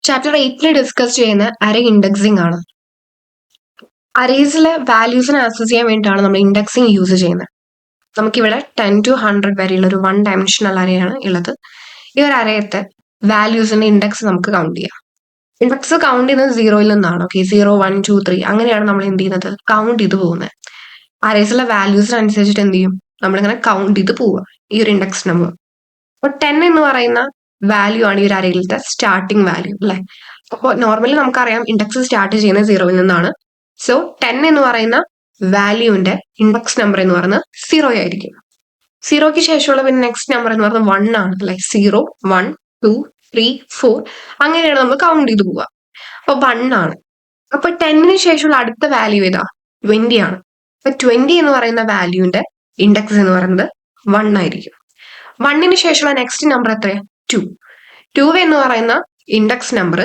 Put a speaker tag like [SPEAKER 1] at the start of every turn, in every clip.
[SPEAKER 1] Chapter 8 discuss ചെയ്യുന്ന array indexing ആണ്. അറേസിലെ വാല്യൂസിനെ access ചെയ്യാൻ വേണ്ടിയിട്ടാണ് നമ്മൾ ഇൻഡെക്സിംഗ് യൂസ് ചെയ്യുന്നത്. നമുക്കിവിടെ 10 to 100 വരെയുള്ള ഒരു 1 ഡയമെൻഷണൽ അറേയാണ് ഉള്ളത്. ഈ ഒരു അറേയത്തെ വാല്യൂസിന്റെ ഇൻഡെക്സ് നമുക്ക് കൗണ്ട് ചെയ്യാം. ഇൻഡെക്സ് കൗണ്ട് ചെയ്യുന്നത് 0-ൽ നിന്നാണ്. ഓക്കെ, 0, 1, 2, 3 അങ്ങനെയാണ് നമ്മൾ എന്ത് ചെയ്യുന്നത്, കൗണ്ട് ചെയ്ത് പോകുന്നത്. അറേസിലെ വാല്യൂസിനനുസരിച്ചിട്ട് എന്ത് ചെയ്യും, നമ്മളിങ്ങനെ കൗണ്ട് ചെയ്ത് പോവുക ഈ ഒരു ഇൻഡെക്സ് നമ്പർ. അപ്പോൾ 10 എന്ന് പറയുന്ന വാല്യൂ ആണ് ഈ ഒരു അറേയിലത്തെ സ്റ്റാർട്ടിംഗ് വാല്യൂ അല്ലെ. അപ്പോൾ നോർമലി നമുക്കറിയാം ഇൻഡെക്സ് സ്റ്റാർട്ട് ചെയ്യുന്നത് 0-ൽ നിന്നാണ്. സോ 10 എന്ന് പറയുന്ന വാല്യൂവിന്റെ ഇൻഡെക്സ് നമ്പർ എന്ന് പറയുന്നത് 0 ആയിരിക്കും. 0ക്ക് ശേഷമുള്ള പിന്നെ നെക്സ്റ്റ് നമ്പർ എന്ന് പറയുന്നത് 1 ആണ് അല്ലെ. 0, 1, 2, 3, 4 അങ്ങനെയാണ് നമ്മൾ കൗണ്ട് ചെയ്ത് പോവുക. അപ്പൊ 1 ആണ്. അപ്പൊ 10ന് ശേഷമുള്ള അടുത്ത വാല്യൂ ഏതാ, 20 ആണ്. അപ്പൊ 20 എന്ന് പറയുന്ന വാല്യൂവിന്റെ ഇൻഡെക്സ് എന്ന് പറയുന്നത് 1 ആയിരിക്കും. 1ന് ശേഷമുള്ള നെക്സ്റ്റ് നമ്പർ എത്രയാ, 2. 2 എന്ന് പറയുന്ന ഇൻഡെക്സ് നമ്പർ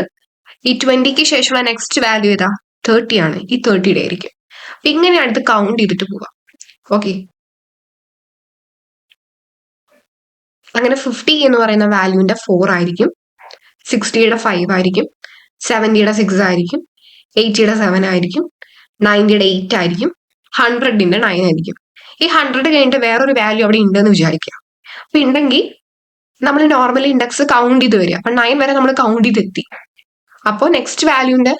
[SPEAKER 1] ഈ 20ക്ക് ശേഷമുള്ള നെക്സ്റ്റ് വാല്യൂ ഏതാ, 30 ആണ്. ഈ 30യുടെ ആയിരിക്കും. അപ്പൊ ഇങ്ങനെയാണ് ഇത് കൗണ്ട് ചെയ്തിട്ട് പോവാം. ഓക്കെ, അങ്ങനെ 50 എന്ന് പറയുന്ന വാല്യൂവിന്റെ 4 ആയിരിക്കും, 60യുടെ 5 ആയിരിക്കും, 70യുടെ 6 ആയിരിക്കും, 80യുടെ 7 ആയിരിക്കും, 90യുടെ 8 ആയിരിക്കും, 100ന്റെ 9 ആയിരിക്കും. ഈ 100 കഴിഞ്ഞിട്ട് വേറൊരു വാല്യൂ അവിടെ ഉണ്ടെന്ന് വിചാരിക്കുക. അപ്പൊ ഉണ്ടെങ്കിൽ നമ്മൾ നോർമലി ഇൻഡെക്സ് കൗണ്ട് ചെയ്ത് വരിക. അപ്പൊ 9 വരെ നമ്മൾ കൗണ്ട് ചെയ്തെത്തി. അപ്പോൾ നെക്സ്റ്റ് വാല്യൂവിന്റെ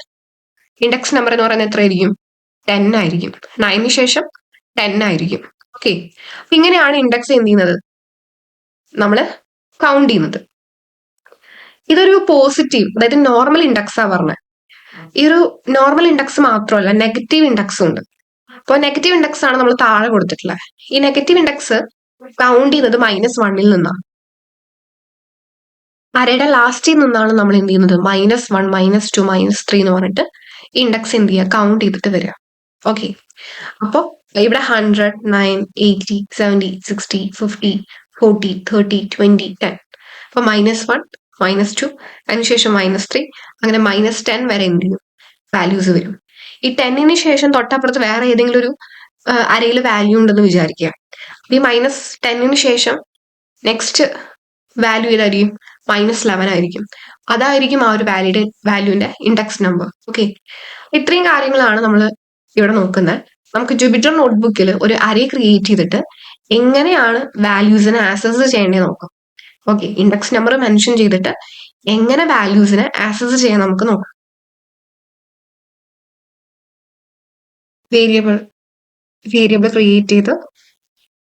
[SPEAKER 1] ഇൻഡെക്സ് നമ്പർ എന്ന് പറയുന്നത് എത്രയായിരിക്കും, 10 ആയിരിക്കും. 9ന് ശേഷം 10 ആയിരിക്കും. ഓക്കെ, അപ്പൊ ഇങ്ങനെയാണ് ഇൻഡെക്സ് എന്ത് ചെയ്യുന്നത്, നമ്മൾ കൗണ്ട് ചെയ്യുന്നത്. ഇതൊരു പോസിറ്റീവ്, അതായത് നോർമൽ ഇൻഡെക്സാ പറഞ്ഞത്. ഈ ഒരു നോർമൽ ഇൻഡെക്സ് മാത്രമല്ല, നെഗറ്റീവ് ഇൻഡെക്സും ഉണ്ട്. അപ്പോൾ നെഗറ്റീവ് ഇൻഡെക്സ് ആണ് നമ്മൾ താഴെ കൊടുത്തിട്ടുള്ളത്. ഈ നെഗറ്റീവ് ഇൻഡെക്സ് കൗണ്ട് ചെയ്യുന്നത് -1-ൽ നിന്നാണ്. അരയുടെ ലാസ്റ്റിൽ നിന്നാണ് നമ്മൾ എന്ത് ചെയ്യുന്നത്, -1, -2, -3 എന്ന് പറഞ്ഞിട്ട് ഇൻഡെക്സ് എന്ത് ചെയ്യുക, കൗണ്ട് ചെയ്തിട്ട് വരിക. ഓക്കെ, അപ്പോൾ ഇവിടെ 100, 9, 80, 70, 60, 50, 40, 30, 20, 10. അപ്പൊ -1, -2, അതിനുശേഷം -3, അങ്ങനെ -10 വരെ എന്ത് ചെയ്യും, വാല്യൂസ് വരും. ഈ 10ന് ശേഷം തൊട്ടപ്പുറത്ത് വേറെ ഏതെങ്കിലും ഒരു അരയിൽ വാല്യൂ ഉണ്ടെന്ന് വിചാരിക്കുക. ഈ -10ന് ശേഷം നെക്സ്റ്റ് വാല്യൂ ഏതായിരിക്കും, -11 ആയിരിക്കും. അതായിരിക്കും ആ ഒരു വാല്യൂവിന്റെ ഇൻഡെക്സ് നമ്പർ. ഓക്കെ, ഇത്രയും കാര്യങ്ങളാണ് നമ്മൾ ഇവിടെ നോക്കുന്നത്. നമുക്ക് ജൂപിറ്റർ നോട്ട്ബുക്കിൽ ഒരു അരേ ക്രിയേറ്റ് ചെയ്തിട്ട് എങ്ങനെയാണ് വാല്യൂസിനെ ആക്സസ് ചെയ്യേണ്ടത് നോക്കാം. ഓക്കെ, ഇൻഡെക്സ് നമ്പർ മെൻഷൻ ചെയ്തിട്ട് എങ്ങനെ വാല്യൂസിനെ ആക്സസ് ചെയ്യാൻ നമുക്ക് നോക്കാം. വേരിയബിൾ ക്രിയേറ്റ് ചെയ്ത്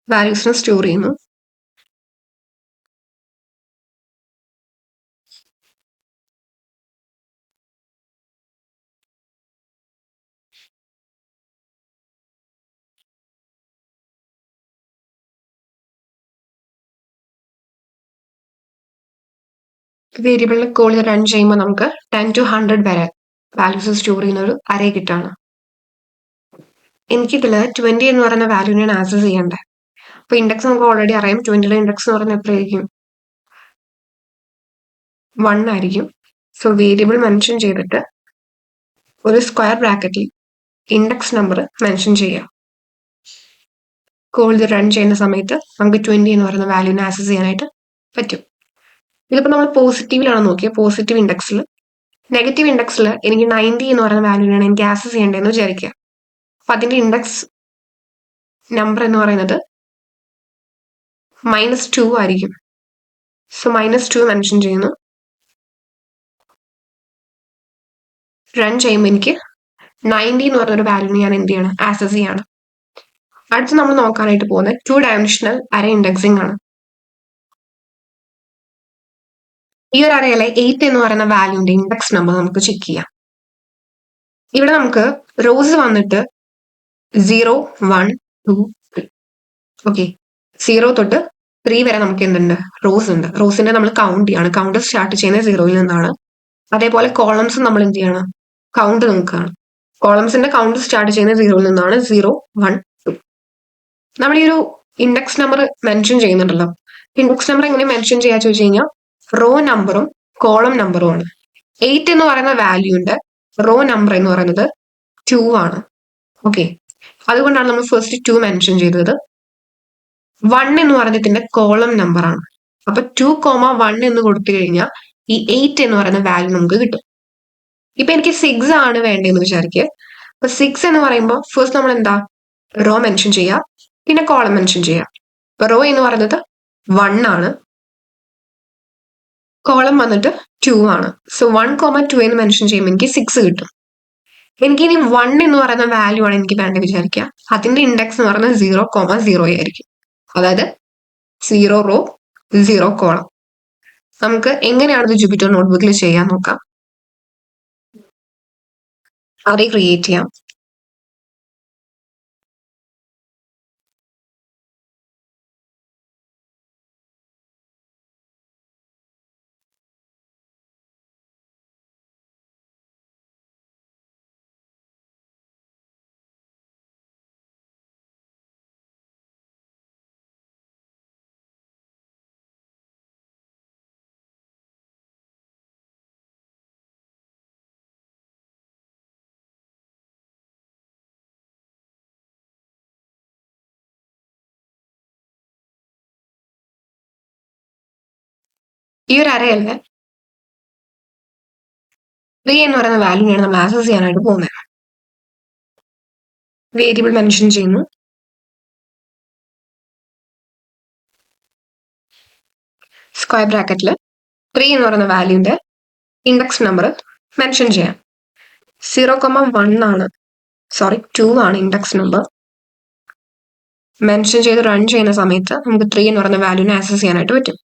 [SPEAKER 1] വാല്യൂസിനെ സ്റ്റോർ ചെയ്യുന്നു. വേരിയബിളിൽ കോൾ റൺ ചെയ്യുമ്പോൾ നമുക്ക് 10 to 100 വരെ വാല്യൂസ് സ്റ്റോർ ചെയ്യുന്ന ഒരു അരേ കിട്ടാണ്. എനിക്കിതിൽ 20 എന്ന് പറയുന്ന വാല്യൂവിനാണ് ആക്സസ് ചെയ്യേണ്ടത്. അപ്പൊ ഇൻഡെക്സ് നമുക്ക് ഓൾറെഡി അറിയാം. 20യുടെ ഇൻഡെക്സ് എന്ന് പറയുന്നത് എത്രയായിരിക്കും, 1 ആയിരിക്കും. സോ വേരിയബിൾ മെൻഷൻ ചെയ്തിട്ട് ഒരു സ്ക്വയർ ബ്രാക്കറ്റിൽ ഇൻഡെക്സ് നമ്പർ മെൻഷൻ ചെയ്യാം. കോൾ റൺ ചെയ്യുന്ന സമയത്ത് നമുക്ക് 20 എന്ന് പറയുന്ന വാല്യൂവിനെ ആക്സസ് ചെയ്യാനായിട്ട് പറ്റും. ഇതിപ്പോൾ നമ്മൾ പോസിറ്റീവിലാണ് നോക്കിയത്, പോസിറ്റീവ് ഇൻഡെക്സിൽ. നെഗറ്റീവ് ഇൻഡെക്സിൽ എനിക്ക് 90 എന്ന് പറയുന്ന വാല്യൂവിനാണ് എനിക്ക് ആക്സസ് ചെയ്യേണ്ടതെന്ന് വിചാരിക്കുക. അപ്പൊ അതിന്റെ ഇൻഡെക്സ് നമ്പർ എന്ന് പറയുന്നത് -2 ആയിരിക്കും. സോ -2 മെൻഷൻ ചെയ്യുന്നു. റൺ ചെയ്യുമ്പോൾ എനിക്ക് 90 എന്ന് പറഞ്ഞൊരു വാല്യൂവിന് ഞാൻ എന്ത് ചെയ്യണം, ആക്സസ് ചെയ്യണം. അടുത്ത് നമ്മൾ നോക്കാനായിട്ട് പോകുന്നത് 2 ഡയമെൻഷണൽ അറേ ഇൻഡെക്സിംഗ് ആണ്. ഈ ഒരു അറേയിലെ 8 എന്ന് പറയുന്ന വാല്യൂവിന്റെ ഇൻഡെക്സ് നമ്പർ നമുക്ക് ചെക്ക് ചെയ്യാം. ഇവിടെ നമുക്ക് റോസ് വന്നിട്ട് 0, 1, 2, 3. ഓക്കെ, 0 തൊട്ട് 3 വരെ നമുക്ക് എന്തുണ്ട്, റോസ് ഉണ്ട്. റോസിന്റെ നമ്മൾ കൗണ്ട് ചെയ്യാണ്. കൗണ്ട് സ്റ്റാർട്ട് ചെയ്യുന്നത് 0-ൽ നിന്നാണ്. അതേപോലെ കോളംസ് നമ്മൾ എന്ത് ചെയ്യണം, കൗണ്ട് നോക്കുകയാണ്. കോളംസിന്റെ കൗണ്ട് സ്റ്റാർട്ട് ചെയ്യുന്നത് 0-ൽ നിന്നാണ്. 0, 1, 2. നമ്മൾ ഈ ഒരു ഇൻഡെക്സ് നമ്പർ മെൻഷൻ ചെയ്യുന്നുണ്ടല്ലോ. ഇൻഡെക്സ് നമ്പർ എങ്ങനെ മെൻഷൻ ചെയ്യാ ചോദിച്ചു കഴിഞ്ഞാൽ റോ നമ്പറും കോളം നമ്പറും ആണ്. 8 എന്ന് പറയുന്ന വാല്യൂന്റെ റോ നമ്പർ എന്ന് പറയുന്നത് 2 ആണ്. ഓക്കെ, അതുകൊണ്ടാണ് നമ്മൾ ഫസ്റ്റ് 2 മെൻഷൻ ചെയ്തത്. 1 എന്ന് പറയുന്നതിന്റെ കോളം നമ്പർ ആണ്. അപ്പൊ 2, 1 എന്ന് കൊടുത്തു കഴിഞ്ഞാൽ ഈ 8 എന്ന് പറയുന്ന വാല്യൂ നമുക്ക് കിട്ടും. ഇപ്പൊ എനിക്ക് 6 ആണ് വേണ്ടതെന്ന് വിചാരിക്കുക. അപ്പൊ 6 എന്ന് പറയുമ്പോൾ ഫസ്റ്റ് നമ്മൾ എന്താ റോ മെൻഷൻ ചെയ്യുക, പിന്നെ കോളം മെൻഷൻ ചെയ്യുക. അപ്പൊ റോ എന്ന് പറയുന്നത് 1 ആണ്, കോളം വന്നിട്ട് 2 ആണ്. സോ 1,2 എന്ന് മെൻഷൻ ചെയ്യുമ്പോൾ എനിക്ക് 6 കിട്ടും. എനിക്ക് ഇനി 1 എന്ന് പറയുന്ന വാല്യൂ ആണ് എനിക്ക് വേണ്ടത് വിചാരിക്കുക. അതിന്റെ ഇൻഡെക്സ് എന്ന് പറയുന്നത് 0,0 ആയിരിക്കും. അതായത് 0 റോ 0 കോളം. നമുക്ക് എങ്ങനെയാണ് ഇത് ജൂപ്പിറ്റർ നോട്ട്ബുക്കിൽ ചെയ്യാൻ നോക്കാം. അറേ ക്രിയേറ്റ് ചെയ്യാം. ഈ ഒരു അറയല്ലേ 3 എന്ന് പറയുന്ന വാല്യൂനെയാണ് നമ്മൾ ആക്സസ് ചെയ്യാനായിട്ട് പോകുന്നത്. വേരിയബിൾ മെൻഷൻ ചെയ്യുന്നു. സ്ക്വയർ ബ്രാക്കറ്റിൽ 3 എന്ന് പറയുന്ന വാല്യൂന്റെ ഇൻഡെക്സ് നമ്പർ മെൻഷൻ ചെയ്യാം. 0,1 ആണ്, 2 ആണ് ഇൻഡെക്സ് നമ്പർ. മെൻഷൻ ചെയ്ത് റൺ ചെയ്യുന്ന സമയത്ത് നമുക്ക് 3 എന്ന് പറയുന്ന വാല്യൂനെ ആക്സസ് ചെയ്യാനായിട്ട് പറ്റും.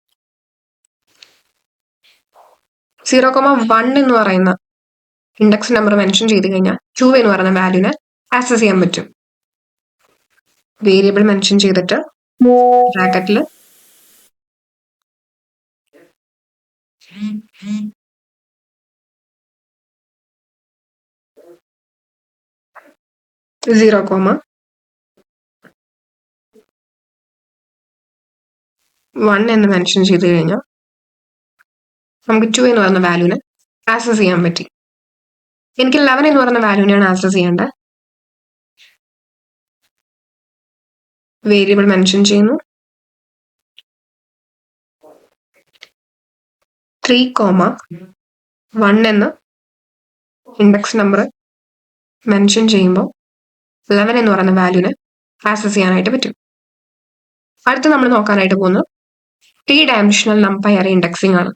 [SPEAKER 1] 0,1 എന്ന് പറയുന്ന ഇൻഡെക്സ് നമ്പർ മെൻഷൻ ചെയ്ത് കഴിഞ്ഞാൽ 2 എന്ന് പറയുന്ന വാല്യൂനെ ആക്സസ് ചെയ്യാൻ പറ്റും. വേരിയബിൾ മെൻഷൻ ചെയ്തിട്ട് ബ്രാക്കറ്റിൽ സീറോ കോമ 1 എന്ന് മെൻഷൻ ചെയ്ത് കഴിഞ്ഞാൽ നമുക്ക് 2 എന്ന് പറയുന്ന വാല്യൂനെ ആക്സസ് ചെയ്യാൻ പറ്റി. എനിക്ക് 11 എന്ന് പറയുന്ന വാല്യൂനെയാണ് ആക്സസ് ചെയ്യേണ്ടത്. വേരിയബിൾ മെൻഷൻ ചെയ്യുന്നു. 3,1 എന്ന് ഇൻഡെക്സ് നമ്പർ മെൻഷൻ ചെയ്യുമ്പോൾ 11 എന്ന് പറയുന്ന വാല്യൂനെ ആക്സസ് ചെയ്യാനായിട്ട് പറ്റും. അടുത്ത് നമ്മൾ നോക്കാനായിട്ട് പോകുന്നത് 3 ഡയമെൻഷണൽ നമ്പർ അറേ ഇൻഡെക്സിംഗ് ആണ്.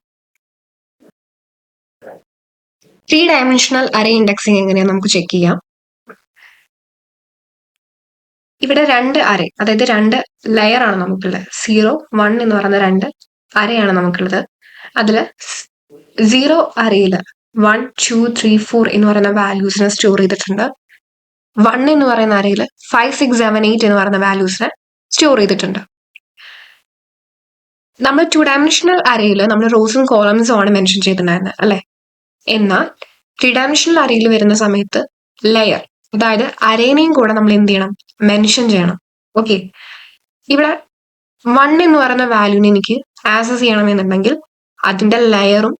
[SPEAKER 1] 3 ഡയമെൻഷണൽ അറേ ഇൻഡെക്സിംഗ് എങ്ങനെയാണെന്ന് നമുക്ക് ചെക്ക് ചെയ്യാം. ഇവിടെ 2 അറേ, അതായത് 2 ലെയർ ആണ് നമുക്കുള്ളത്. 0, 1 എന്ന് പറയുന്ന 2 അറയാണ് നമുക്കുള്ളത്. അതില് 0 അറേയില് 1, 2, 3, 4 എന്ന് പറയുന്ന വാല്യൂസിനെ സ്റ്റോർ ചെയ്തിട്ടുണ്ട്. 1 എന്ന് പറയുന്ന അറേയില് 5, 6, 7, 8 എന്ന് പറയുന്ന വാല്യൂസിനെ സ്റ്റോർ ചെയ്തിട്ടുണ്ട്. നമ്മൾ 2 ഡയമെൻഷണൽ അറേയില് നമ്മൾ റോസും കോളംസും ആണ് മെൻഷൻ ചെയ്തിട്ടുണ്ടായിരുന്നത് അല്ലെ. എന്നാൽ 3 ഡയമെൻഷണൽ അറേയിൽ വരുന്ന സമയത്ത് ലെയർ, അതായത് അരേനെയും കൂടെ നമ്മൾ എന്ത് ചെയ്യണം, മെൻഷൻ ചെയ്യണം. ഓക്കെ, ഇവിടെ 1 എന്ന് പറയുന്ന വാല്യൂനെ എനിക്ക് ആക്സസ് ചെയ്യണമെന്നുണ്ടെങ്കിൽ അതിന്റെ ലെയറും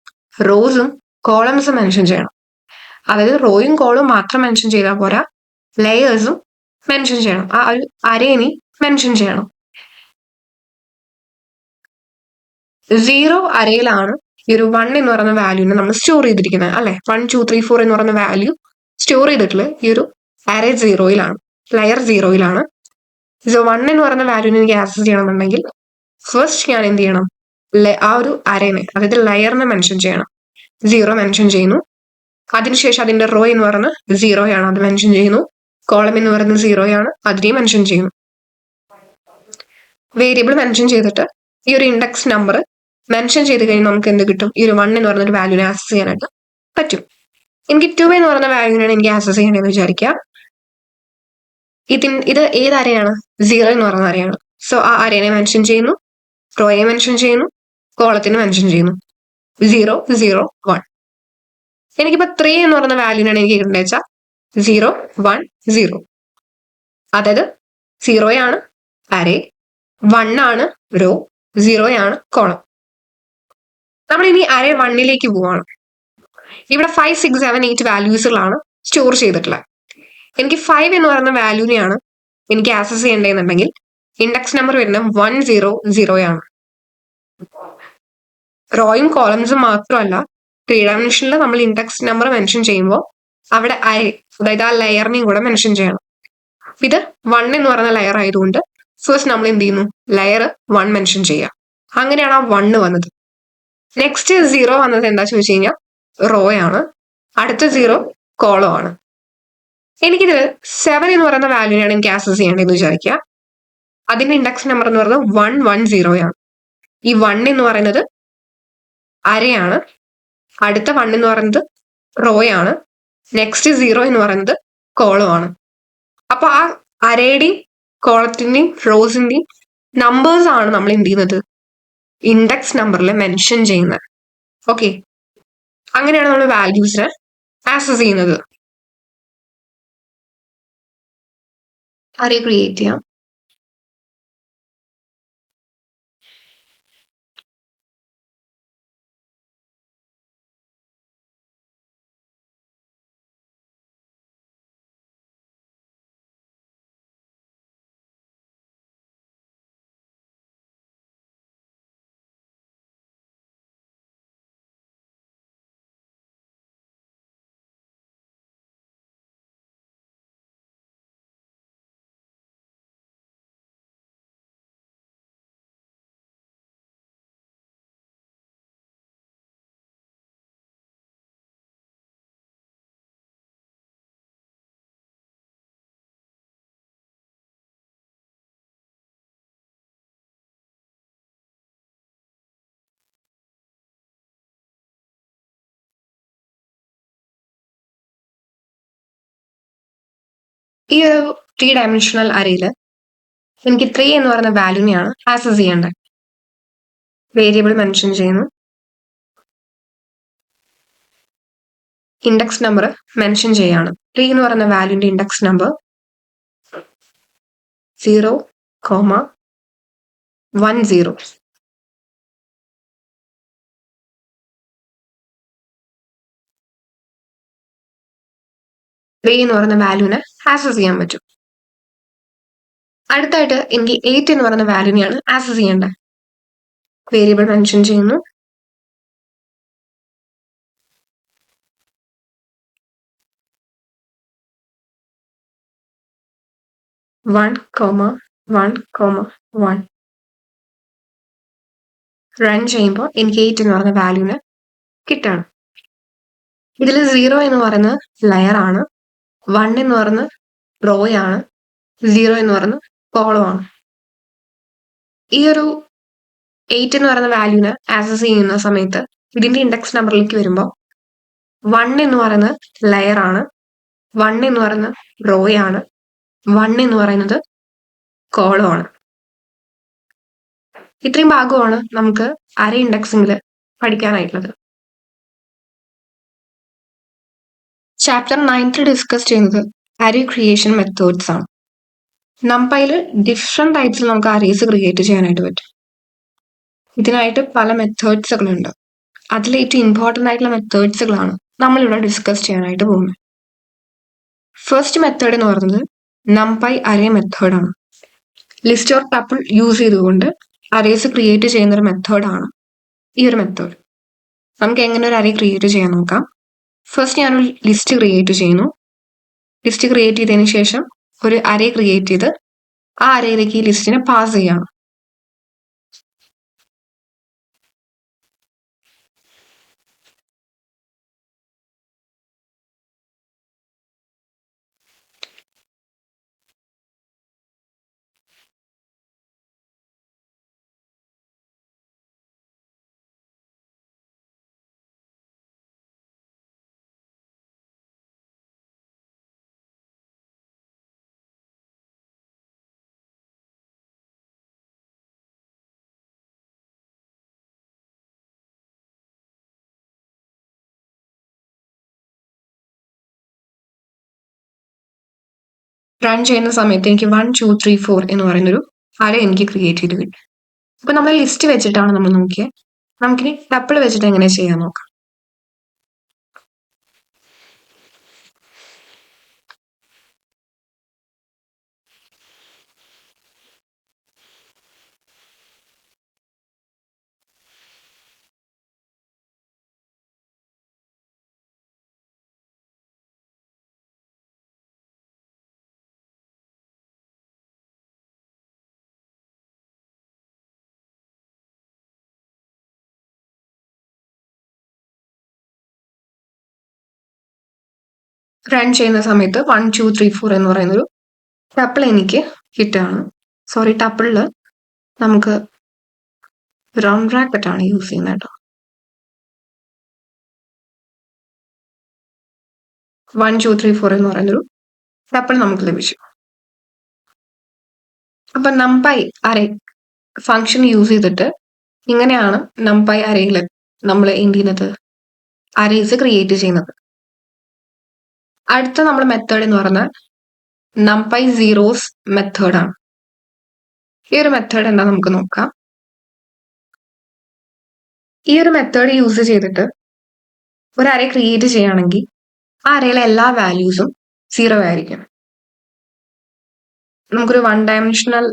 [SPEAKER 1] റോസും കോളംസും മെൻഷൻ ചെയ്യണം. അതായത് റോയും കോളും മാത്രം മെൻഷൻ ചെയ്താൽ പോരാ, ലെയേഴ്സും മെൻഷൻ ചെയ്യണം. ആ ഒരു അരേനെ മെൻഷൻ ചെയ്യണം. 0 അരയിലാണ് ഈ ഒരു 1 എന്ന് പറയുന്ന വാല്യൂനെ നമ്മൾ സ്റ്റോർ ചെയ്തിരിക്കുന്നത് അല്ലെ. 1, 2, 3, 4 എന്ന് പറയുന്ന വാല്യൂ സ്റ്റോർ ചെയ്തിട്ടുള്ള ഈ ഒരു അറേ 0-യിലാണ്, ലെയർ 0-യിലാണ്. 1 എന്ന് പറയുന്ന വാല്യൂനെ എനിക്ക് ആക്സസ് ചെയ്യണമെന്നുണ്ടെങ്കിൽ ഫസ്റ്റ് ഞാൻ എന്ത് ചെയ്യണം, ആ ഒരു അരേനെ, അതായത് ലെയറിനെ മെൻഷൻ ചെയ്യണം. 0 മെൻഷൻ ചെയ്യുന്നു. അതിനുശേഷം അതിന്റെ റോ എന്ന് പറയുന്നത് 0-യാണ്, അത് മെൻഷൻ ചെയ്യുന്നു. കോളം എന്ന് പറയുന്നത് 0-യാണ്, അതിനെയും മെൻഷൻ ചെയ്യുന്നു. വേരിയബിൾ മെൻഷൻ ചെയ്തിട്ട് ഈ ഒരു ഇൻഡെക്സ് നമ്പർ മെൻഷൻ ചെയ്ത് കഴിഞ്ഞാൽ നമുക്ക് എന്ത് കിട്ടും, ഈ ഒരു 1 എന്ന് പറയുന്ന ഒരു വാല്യൂനെ ആക്സസ് ചെയ്യാനായിട്ട് പറ്റും. എനിക്ക് 2 എന്ന് പറയുന്ന വാല്യൂവിനാണ് എനിക്ക് ആക്സസ് ചെയ്യണമെന്ന് വിചാരിക്കുക. ഇത് ഏത് അരയാണ്, 0 എന്ന് പറയുന്ന അരയാണ്. സോ ആ അരേനെ മെൻഷൻ ചെയ്യുന്നു, റോയെ മെൻഷൻ ചെയ്യുന്നു, കോളത്തിന് മെൻഷൻ ചെയ്യുന്നു. 0, 0, 1. എനിക്കിപ്പോ 3 എന്ന് പറയുന്ന വാല്യൂനാണ് എനിക്ക് കിട്ടുന്നത് വെച്ചാൽ 0, 1, 0. അതായത് 0-യാണ് അരേ, 1 ആണ് റോ, 0-യാണ് കോളം. നമ്മൾ ഇനി അരേ 1-ലേക്ക് പോവാണ്. ഇവിടെ 5, 6, 7, 8 വാല്യൂസുകളാണ് സ്റ്റോർ ചെയ്തിട്ടുള്ളത്. എനിക്ക് 5 എന്ന് പറയുന്ന വാല്യൂനെയാണ് എനിക്ക് ആക്സസ് ചെയ്യേണ്ടതെന്നുണ്ടെങ്കിൽ ഇൻഡെക്സ് നമ്പർ വരുന്നത് 100-യാണ്. റോയും കോളംസും മാത്രമല്ല, 3 ഡയമെൻഷനിൽ നമ്മൾ ഇൻഡെക്സ് നമ്പർ മെൻഷൻ ചെയ്യുമ്പോൾ അവിടെ അതായത് ആ ലെയറിനെയും കൂടെ മെൻഷൻ ചെയ്യണം. ഇത് 1 എന്ന് പറയുന്ന ലെയർ ആയതുകൊണ്ട് ഫസ്റ്റ് നമ്മൾ എന്ത് ചെയ്യുന്നു, ലെയർ 1 മെൻഷൻ ചെയ്യാം. അങ്ങനെയാണ് ആ 1 വന്നത്. നെക്സ്റ്റ് 0 വന്നത് എന്താ ചോദിച്ചു കഴിഞ്ഞാൽ റോ ആണ്. അടുത്ത 0 കോളം ആണ്. എനിക്കിത് 7 എന്ന് പറയുന്ന വാല്യൂനാണ് എനിക്ക് ആക്സസ് ചെയ്യേണ്ടതെന്ന് വിചാരിക്കുക. അതിന്റെ ഇൻഡെക്സ് നമ്പർ എന്ന് പറയുന്നത് 110 ആണ്. ഈ 1 എന്ന് പറയുന്നത് അരയാണ്. അടുത്ത 1 എന്ന് പറയുന്നത് റോ ആണ്. നെക്സ്റ്റ് 0 എന്ന് പറയുന്നത് കോളം ആണ്. അപ്പൊ ആ അരയുടെയും കോളത്തിന്റെയും റോസിന്റെയും നമ്പേഴ്സ് ആണ് നമ്മൾ എന്ത് ചെയ്യുന്നത്, ഇൻഡെക്സ് നമ്പറിൽ മെൻഷൻ ചെയ്യുന്നത്. ഓക്കെ, അങ്ങനെയാണ് നമ്മൾ വാല്യൂസിനെ ആക്സസ് ചെയ്യുന്നത്. അറേ ക്രിയേറ്റ് ചെയ്യാം. ഈ ഒരു 3 ഡയമെൻഷണൽ അറേയിൽ എനിക്ക് 3 എന്ന് പറയുന്ന വാല്യൂനെയാണ് ആക്സസ് ചെയ്യേണ്ടത്. വേരിയബിൾ മെൻഷൻ ചെയ്യുന്നു, ഇൻഡെക്സ് നമ്പർ മെൻഷൻ ചെയ്യാണ്. 3 എന്ന് പറയുന്ന വാല്യൂന്റെ ഇൻഡെക്സ് നമ്പർ 0,10. എന്ന് പറയുന്ന വാല്യൂനെ ആക്സസ് ചെയ്യാൻ പറ്റും. അടുത്തായിട്ട് എനിക്ക് 8 എന്ന് പറയുന്ന വാല്യൂനെയാണ് ആക്സസ് ചെയ്യേണ്ടത്. വേരിയബിൾ മെൻഷൻ ചെയ്യുന്നു, (1, 1, 1) റൺ ചെയ്യുമ്പോൾ എനിക്ക് 8 എന്ന് പറയുന്ന വാല്യൂന് കിട്ടണം. ഇതിൽ 0 എന്ന് പറയുന്നത് ലെയർ ആണ്, 1 എന്ന് പറയുന്നത് റോ ആണ്, 0 എന്ന് പറയുന്നത് കോളം ആണ്. ഈ ഒരു 8 എന്ന് പറയുന്ന വാല്യൂന് ആക്സസ് ചെയ്യുന്ന സമയത്ത് ഇതിന്റെ ഇൻഡെക്സ് നമ്പറിലേക്ക് വരുമ്പോൾ 1 എന്ന് പറയുന്നത് ലെയർ ആണ്, 1 എന്ന് പറയുന്നത് റോ ആണ്, 1 എന്ന് പറയുന്നത് കോളം ആണ്. ഇത്രയും ഭാഗമാണ് നമുക്ക് അറേ ഇൻഡെക്സിംഗിൽ പഠിക്കാനായിട്ടുള്ളത്. ചാപ്റ്റർ 9 ഡിസ്കസ് ചെയ്യുന്നത് അറേ ക്രിയേഷൻ മെത്തേഡ്സ് ആണ്. നമ്പയിൽ ഡിഫറെന്റ് ടൈപ്സിൽ നമുക്ക് അറേസ് ക്രിയേറ്റ് ചെയ്യാനായിട്ട് പറ്റും. ഇതിനായിട്ട് പല മെത്തേഡ്സുകളുണ്ട്. അതിൽ ഏറ്റവും ഇമ്പോർട്ടൻ്റ് ആയിട്ടുള്ള മെത്തേഡ്സുകളാണ് നമ്മളിവിടെ ഡിസ്കസ് ചെയ്യാനായിട്ട് പോകുന്നത്. ഫസ്റ്റ് മെത്തേഡ് എന്ന് പറയുന്നത് നമ്പൈ അറേ മെത്തേഡാണ്. ലിസ്റ്റ് ഓർ ടപ്പിൾ യൂസ് ചെയ്തുകൊണ്ട് അറേസ് ക്രിയേറ്റ് ചെയ്യുന്ന ഒരു മെത്തേഡാണ് ഈ ഒരു മെത്തേഡ്. നമുക്ക് എങ്ങനെ ഒരു അറേ ക്രിയേറ്റ് ചെയ്യാൻ നോക്കാം. ഫസ്റ്റ് ഞാനൊരു ലിസ്റ്റ് ക്രിയേറ്റ് ചെയ്യുന്നു. ലിസ്റ്റ് ക്രിയേറ്റ് ചെയ്തതിന് ശേഷം ഒരു അറേ ക്രിയേറ്റ് ചെയ്ത് ആ അറേയിലേക്ക് ഈ ലിസ്റ്റിനെ പാസ് ചെയ്യണം. റൺ ചെയ്യുന്ന സമയത്ത് എനിക്ക് 1, 2, 3, 4 എന്ന് പറയുന്നൊരു അറേ എനിക്ക് ക്രിയേറ്റ് ചെയ്ത് കിട്ടും. അപ്പൊ നമ്മൾ ലിസ്റ്റ് വെച്ചിട്ടാണ് നമ്മൾ നോക്കിയത്. നമുക്കിനി ടപ്പിൾ വെച്ചിട്ട് എങ്ങനെ ചെയ്യാൻ നോക്കാം. റൺ ചെയ്യുന്ന സമയത്ത് 1 2 3 4 എന്ന് പറയുന്നൊരു ടപ്പിൾ എനിക്ക് കിട്ടുകയാണ്. സോറി, ടപ്പിളിൽ നമുക്ക് റൗണ്ട് ബ്രാക്കറ്റ് ആണ് യൂസ് ചെയ്യുന്നത് കേട്ടോ. 1 2 3 4 എന്ന് പറയുന്നൊരു ടപ്പിൾ നമുക്ക് ലഭിച്ചു. അപ്പൊ numpy അറേ ഫംഗ്ഷൻ യൂസ് ചെയ്തിട്ട് ഇങ്ങനെയാണ് numpy അറേയിൽ നമ്മൾ എന്ത് ചെയ്യുന്നത്, അറേസ് ക്രിയേറ്റ് ചെയ്യുന്നത്. അടുത്ത നമ്മുടെ മെത്തേഡ് എന്ന് പറഞ്ഞാൽ numpy zeros മെത്തേഡാണ്. ഈ ഒരു മെത്തേഡ് എന്താ നമുക്ക് നോക്കാം. ഈ ഒരു മെത്തേഡ് യൂസ് ചെയ്തിട്ട് ഒരു അറേ ക്രിയേറ്റ് ചെയ്യുകയാണെങ്കിൽ ആ അറേയിലെ എല്ലാ വാല്യൂസും 0 ആയിരിക്കും. നമുക്കൊരു 1 ഡയമെൻഷണൽ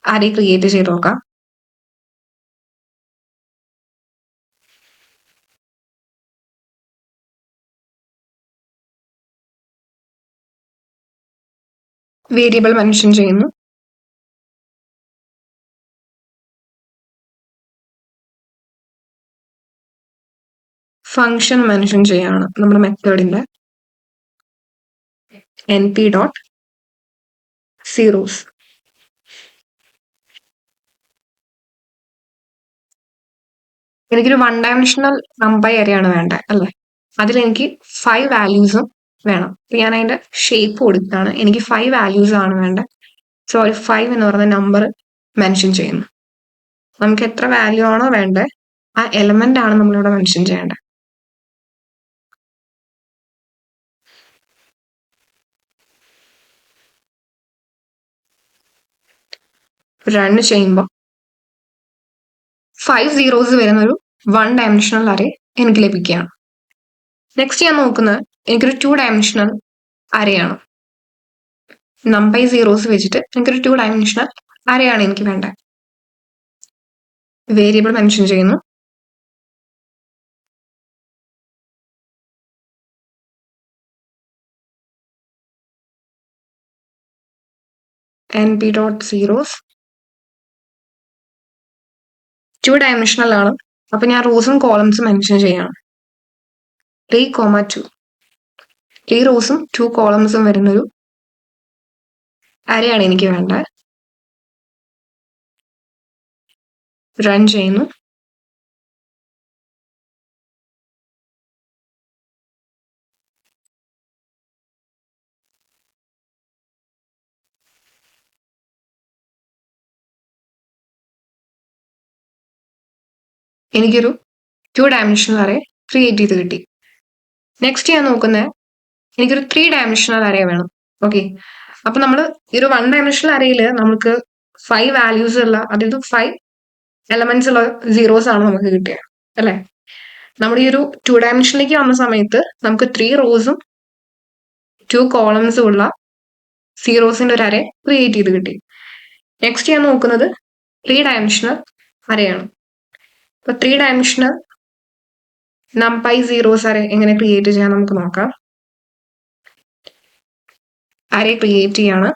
[SPEAKER 1] അറേ ക്രിയേറ്റ് ചെയ്ത് നോക്കാം. വേരിയബിൾ മെൻഷൻ ചെയ്യുന്നു. ഫംഗ്ഷൻ മെൻഷൻ ചെയ്യാണ് നമ്മുടെ മെത്തേഡിന്റെ np.zeros. എനിക്കൊരു 1 ഡയമെൻഷണൽ numpy അറേയാണ് വേണ്ടത് അല്ലേ. അതിലെനിക്ക് 5 വാല്യൂസും വേണം. അപ്പൊ ഞാൻ അതിന്റെ ഷേപ്പ് കൊടുത്താണ്. എനിക്ക് 5 വാല്യൂസ് ആണ് വേണ്ടത്. സോറി, 5 എന്ന് പറയുന്ന നമ്പർ മെൻഷൻ ചെയ്യുന്നു. നമുക്ക് എത്ര വാല്യൂ ആണോ വേണ്ടത് ആ എലമെന്റ് ആണ് നമ്മളിവിടെ മെൻഷൻ ചെയ്യേണ്ടത്. റൺ ചെയ്യുമ്പോൾ 5 zeros വരുന്ന ഒരു 1 ഡയമെൻഷണൽ അറേ എനിക്ക് ലഭിക്കുകയാണ്. നെക്സ്റ്റ് ഞാൻ നോക്കുന്നത് എനിക്കൊരു 2 ഡയമെൻഷണൽ അറേയാണ്. numpy zeros വെച്ചിട്ട് എനിക്കൊരു 2 ഡയമെൻഷണൽ അറേയാണ് എനിക്ക് വേണ്ടത്. വേരിയബിൾ മെൻഷൻ ചെയ്യുന്നു. np.zeros 2 ഡയമെൻഷണൽ ആണ്. അപ്പൊ ഞാൻ റോസും കോളംസും മെൻഷൻ ചെയ്യണം. 3,2 3 റോസും 2 കോളംസും വരുന്നൊരു അറേയാണ് എനിക്ക് വേണ്ടത്. റൺ ചെയ്യുന്നു. എനിക്കൊരു 2 ഡയമെൻഷണൽ അറേ ക്രിയേറ്റ് ചെയ്ത് കിട്ടി. നെക്സ്റ്റ് ഞാൻ നോക്കുന്നത് എനിക്കൊരു 3 ഡയമെൻഷണൽ അറേ വേണം. ഓക്കെ, അപ്പൊ നമ്മൾ ഈ ഒരു 1 ഡയമെൻഷണൽ അറേയിൽ നമുക്ക് 5 വാല്യൂസ് ഉള്ള, അതായത് 5 എലമെന്റ്സ് ഉള്ള സീറോസ് ആണ് നമുക്ക് കിട്ടിയത് അല്ലെ. നമ്മുടെ ഈ ഒരു 2 ഡയമെൻഷനിലേക്ക് വന്ന സമയത്ത് നമുക്ക് 3 റോസും 2 കോളംസും ഉള്ള സീറോസിന്റെ ഒരു അറേ ക്രിയേറ്റ് ചെയ്ത് കിട്ടി. നെക്സ്റ്റ് ഞാൻ നോക്കുന്നത് 3 ഡയമെൻഷണൽ അറേയാണ്. അപ്പൊ 3 ഡയമെൻഷണൽ numpy zeros അറേ എങ്ങനെ ക്രിയേറ്റ് ചെയ്യാൻ നമുക്ക് നോക്കാം. അറേ ക്രിയേറ്റ് ചെയ്യാണ്.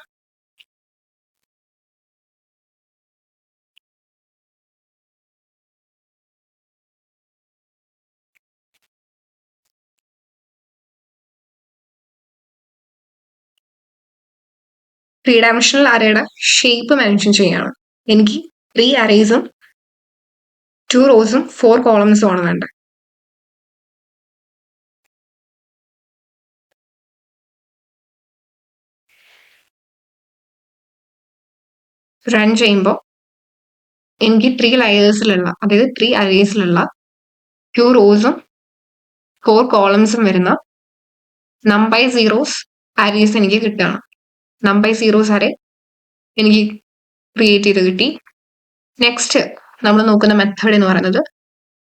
[SPEAKER 1] ത്രീ ഡയമെൻഷണൽ അറേയുടെ ഷേപ്പ് മെൻഷൻ ചെയ്യാണ്. എനിക്ക് 3 അറേസും 2 റോസും 4 കോളംസും ആണ് വേണ്ടത്. റൺ ചെയ്യുമ്പോൾ എനിക്ക് 3 ലെയേഴ്സിലുള്ള, അതായത് 3 അറേസിലുള്ള 2 റോസും 4 കോളംസും വരുന്ന numpy zeros അറേസ് എനിക്ക് കിട്ടുകയാണ്. numpy zeros അറേ എനിക്ക് ക്രിയേറ്റ് ചെയ്ത് കിട്ടി. നെക്സ്റ്റ് നമ്മൾ നോക്കുന്ന മെത്തേഡ് എന്ന് പറയുന്നത്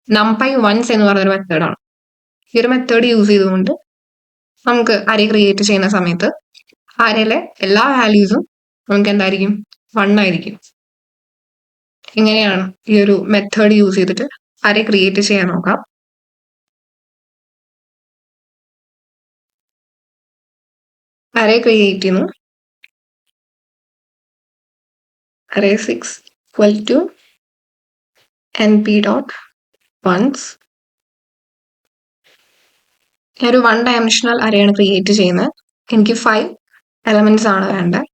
[SPEAKER 1] numpy ones എന്ന് പറയുന്ന മെത്തേഡാണ്. ഈ ഒരു മെത്തേഡ് യൂസ് ചെയ്തുകൊണ്ട് നമുക്ക് അറേ ക്രിയേറ്റ് ചെയ്യുന്ന സമയത്ത് അറേയിലെ എല്ലാ വാല്യൂസും നമുക്ക് എന്തായിരിക്കും, 1 ആയിരിക്കും. ഇങ്ങനെയാണ് ഈ ഒരു മെത്തേഡ് യൂസ് ചെയ്തിട്ട് അറേ ക്രിയേറ്റ് ചെയ്യാൻ നോക്കാം. അറേ ക്രിയേറ്റ് ചെയ്യുന്നു. array 6 equal to np.ones ഒരു 1 ഡയമെൻഷണൽ അറേയാണ് ക്രിയേറ്റ് ചെയ്യുന്നത്. എനിക്ക് 5 എലമെന്റ്സ് ആണ് വേണ്ടത്.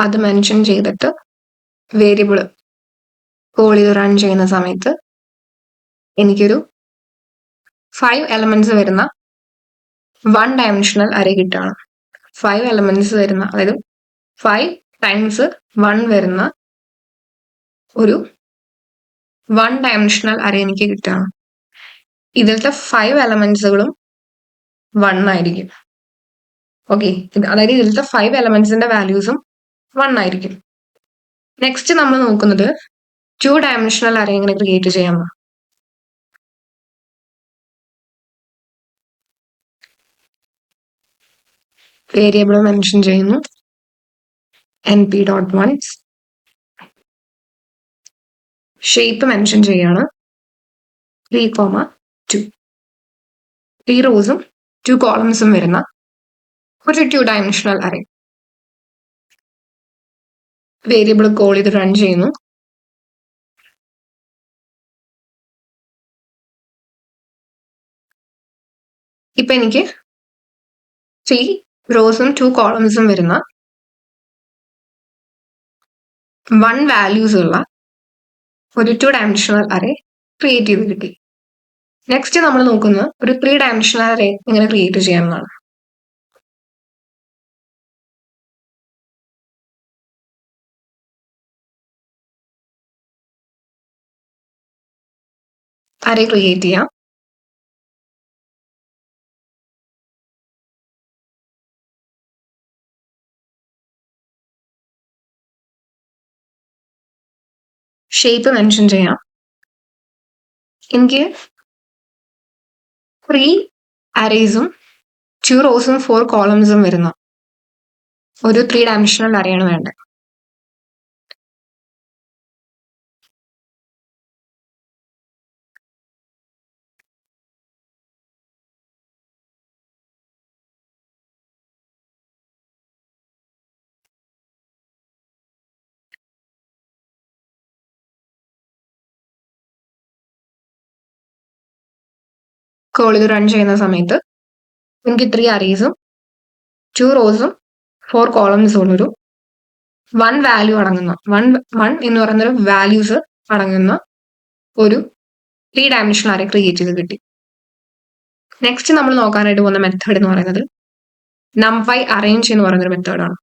[SPEAKER 1] അത് മെൻഷൻ ചെയ്തിട്ട് വേരിയബിൾ കോൾ ചെയ്ത് റൺ ചെയ്യുന്ന സമയത്ത് എനിക്കൊരു 5 എലമെന്റ്സ് വരുന്ന 1 ഡയമെൻഷണൽ അറേ കിട്ടുകയാണ്. 5 എലമെന്റ്സ് വരുന്ന, അതായത് 5 ടൈംസ് 1 വരുന്ന ഒരു 1 ഡയമെൻഷണൽ അറേ എനിക്ക് കിട്ടുകയാണ്. ഇതിലത്തെ 5 എലമെന്റ്സുകളും 1 ആയിരിക്കും. ഓക്കെ, അതായത് ഇതിലത്തെ 5 എലമെന്റ്സിന്റെ വാല്യൂസും 1 ആയിരിക്കും. നെക്സ്റ്റ് നമ്മൾ നോക്കുന്നത് 2 ഡയമെൻഷണൽ അറേ എങ്ങനെ ക്രിയേറ്റ് ചെയ്യാമെന്ന്. വേരിയബിൾ മെൻഷൻ ചെയ്യുന്നു, np.ones. ഷേപ്പ് മെൻഷൻ ചെയ്യാണ്, 3,2. 3 റോസും 2 കോളംസും വരുന്ന ഒരു 2 ഡയമെൻഷണൽ അറേ. വേരിയബിൾ കോൾ ചെയ്ത് റൺ ചെയ്യുന്നു. ഇപ്പൊ എനിക്ക് 3 റോസും 2 കോളംസും വരുന്ന 1 വാല്യൂസ് ഉള്ള ഒരു 2 ഡയമെൻഷണൽ അറേ ക്രിയേറ്റ് ചെയ്ത് കിട്ടി. നെക്സ്റ്റ് നമ്മൾ നോക്കുന്നത് ഒരു 3 ഡയമെൻഷണൽ അറേ എങ്ങനെ ക്രിയേറ്റ് ചെയ്യാമെന്നാണ്. അറേ ക്രിയേറ്റ് ചെയ്യാം. ഷേപ്പ് മെൻഷൻ ചെയ്യാം. എനിക്ക് 3 അറേസും 2 റോസും 4 കോളംസും വരുന്ന ഒരു 3 ഡയമെൻഷണൽ അറേയാണ് വേണ്ടത്. കോൾ ഇത് റൺ ചെയ്യുന്ന സമയത്ത് എനിക്ക് 3 അറേസും 2 റോസും 4 കോളംസും ഉള്ളൊരു 1 വാല്യൂ അടങ്ങുന്ന 1 എന്ന് പറയുന്നൊരു വാല്യൂസ് അടങ്ങുന്ന ഒരു 3 ഡയമെൻഷണൽ അറേ ക്രിയേറ്റ് ചെയ്ത് കിട്ടി. നെക്സ്റ്റ് നമ്മൾ നോക്കാനായിട്ട് പോകുന്ന മെത്തേഡ് എന്ന് പറയുന്നത് numpy arrange എന്ന് പറയുന്നൊരു മെത്തേഡാണ്.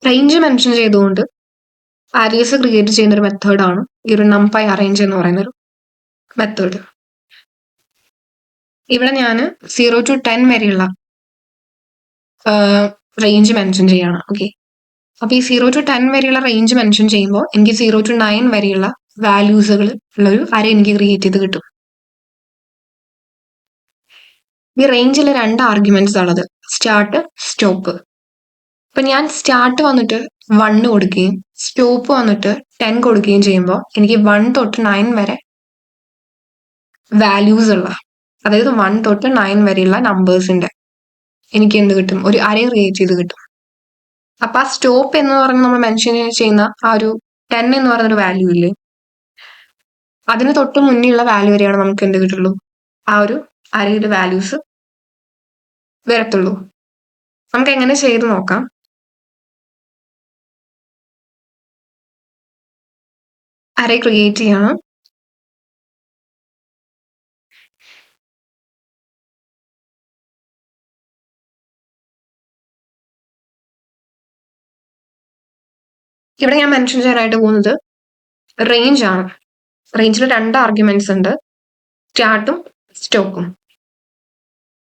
[SPEAKER 1] റേഞ്ച് മെൻഷൻ ചെയ്തുകൊണ്ട് അറേസ് ക്രിയേറ്റ് ചെയ്യുന്ന ഒരു മെത്തേഡാണ് ഈ ഒരു numpy arrange എന്ന് പറയുന്നൊരു മെത്തേഡ്. ഇവിടെ ഞാൻ 0 to 10 വരെയുള്ള റേഞ്ച് മെൻഷൻ ചെയ്യാണ്. ഓക്കെ, അപ്പൊ ഈ 0 to 10 വരെയുള്ള റേഞ്ച് മെൻഷൻ ചെയ്യുമ്പോൾ എനിക്ക് 0 to 9 വരെയുള്ള വാല്യൂസുകൾ ഉള്ള ഒരു അറേ എനിക്ക് ക്രിയേറ്റ് ചെയ്ത് കിട്ടും. ഈ റേഞ്ചിൽ 2 ആർഗ്യുമെന്റ്സ് ഉള്ളത്, സ്റ്റാർട്ട്, സ്റ്റോപ്പ്. ഇപ്പൊ ഞാൻ സ്റ്റാർട്ട് വന്നിട്ട് 1 കൊടുക്കുകയും സ്റ്റോപ്പ് വന്നിട്ട് 10 കൊടുക്കുകയും ചെയ്യുമ്പോൾ എനിക്ക് 1 തൊട്ട് 9 വരെ വാല്യൂസ് ഉള്ള, അതായത് 1 തൊട്ട് 9 വരെയുള്ള നമ്പേഴ്സിന്റെ എനിക്ക് എന്ത് കിട്ടും, ഒരു അറേ ക്രിയേറ്റ് ചെയ്ത് കിട്ടും. അപ്പൊ ആ സ്റ്റോപ്പ് എന്ന് പറഞ്ഞ് നമ്മൾ മെൻഷൻ ചെയ്യുന്ന ആ ഒരു 10 എന്ന് പറയുന്നൊരു വാല്യൂ ഇല്ലേ, അതിന് തൊട്ട് മുന്നിലുള്ള വാല്യൂ വരെയാണ് നമുക്ക് എന്ത് കിട്ടുള്ളൂ, ആ ഒരു അറേയുടെ വാല്യൂസ് വരത്തുള്ളൂ. നമുക്ക് എങ്ങനെ ചെയ്ത് നോക്കാം. അറേ ക്രിയേറ്റ് ചെയ്യണം. ഇവിടെ ഞാൻ മെൻഷൻ ചെയ്യാനായിട്ട് പോകുന്നത് റേഞ്ച് ആണ്. റേഞ്ചിൽ 2 ആർഗ്യുമെന്റ്സ് ഉണ്ട്, സ്റ്റാർട്ടും സ്റ്റോപ്പും.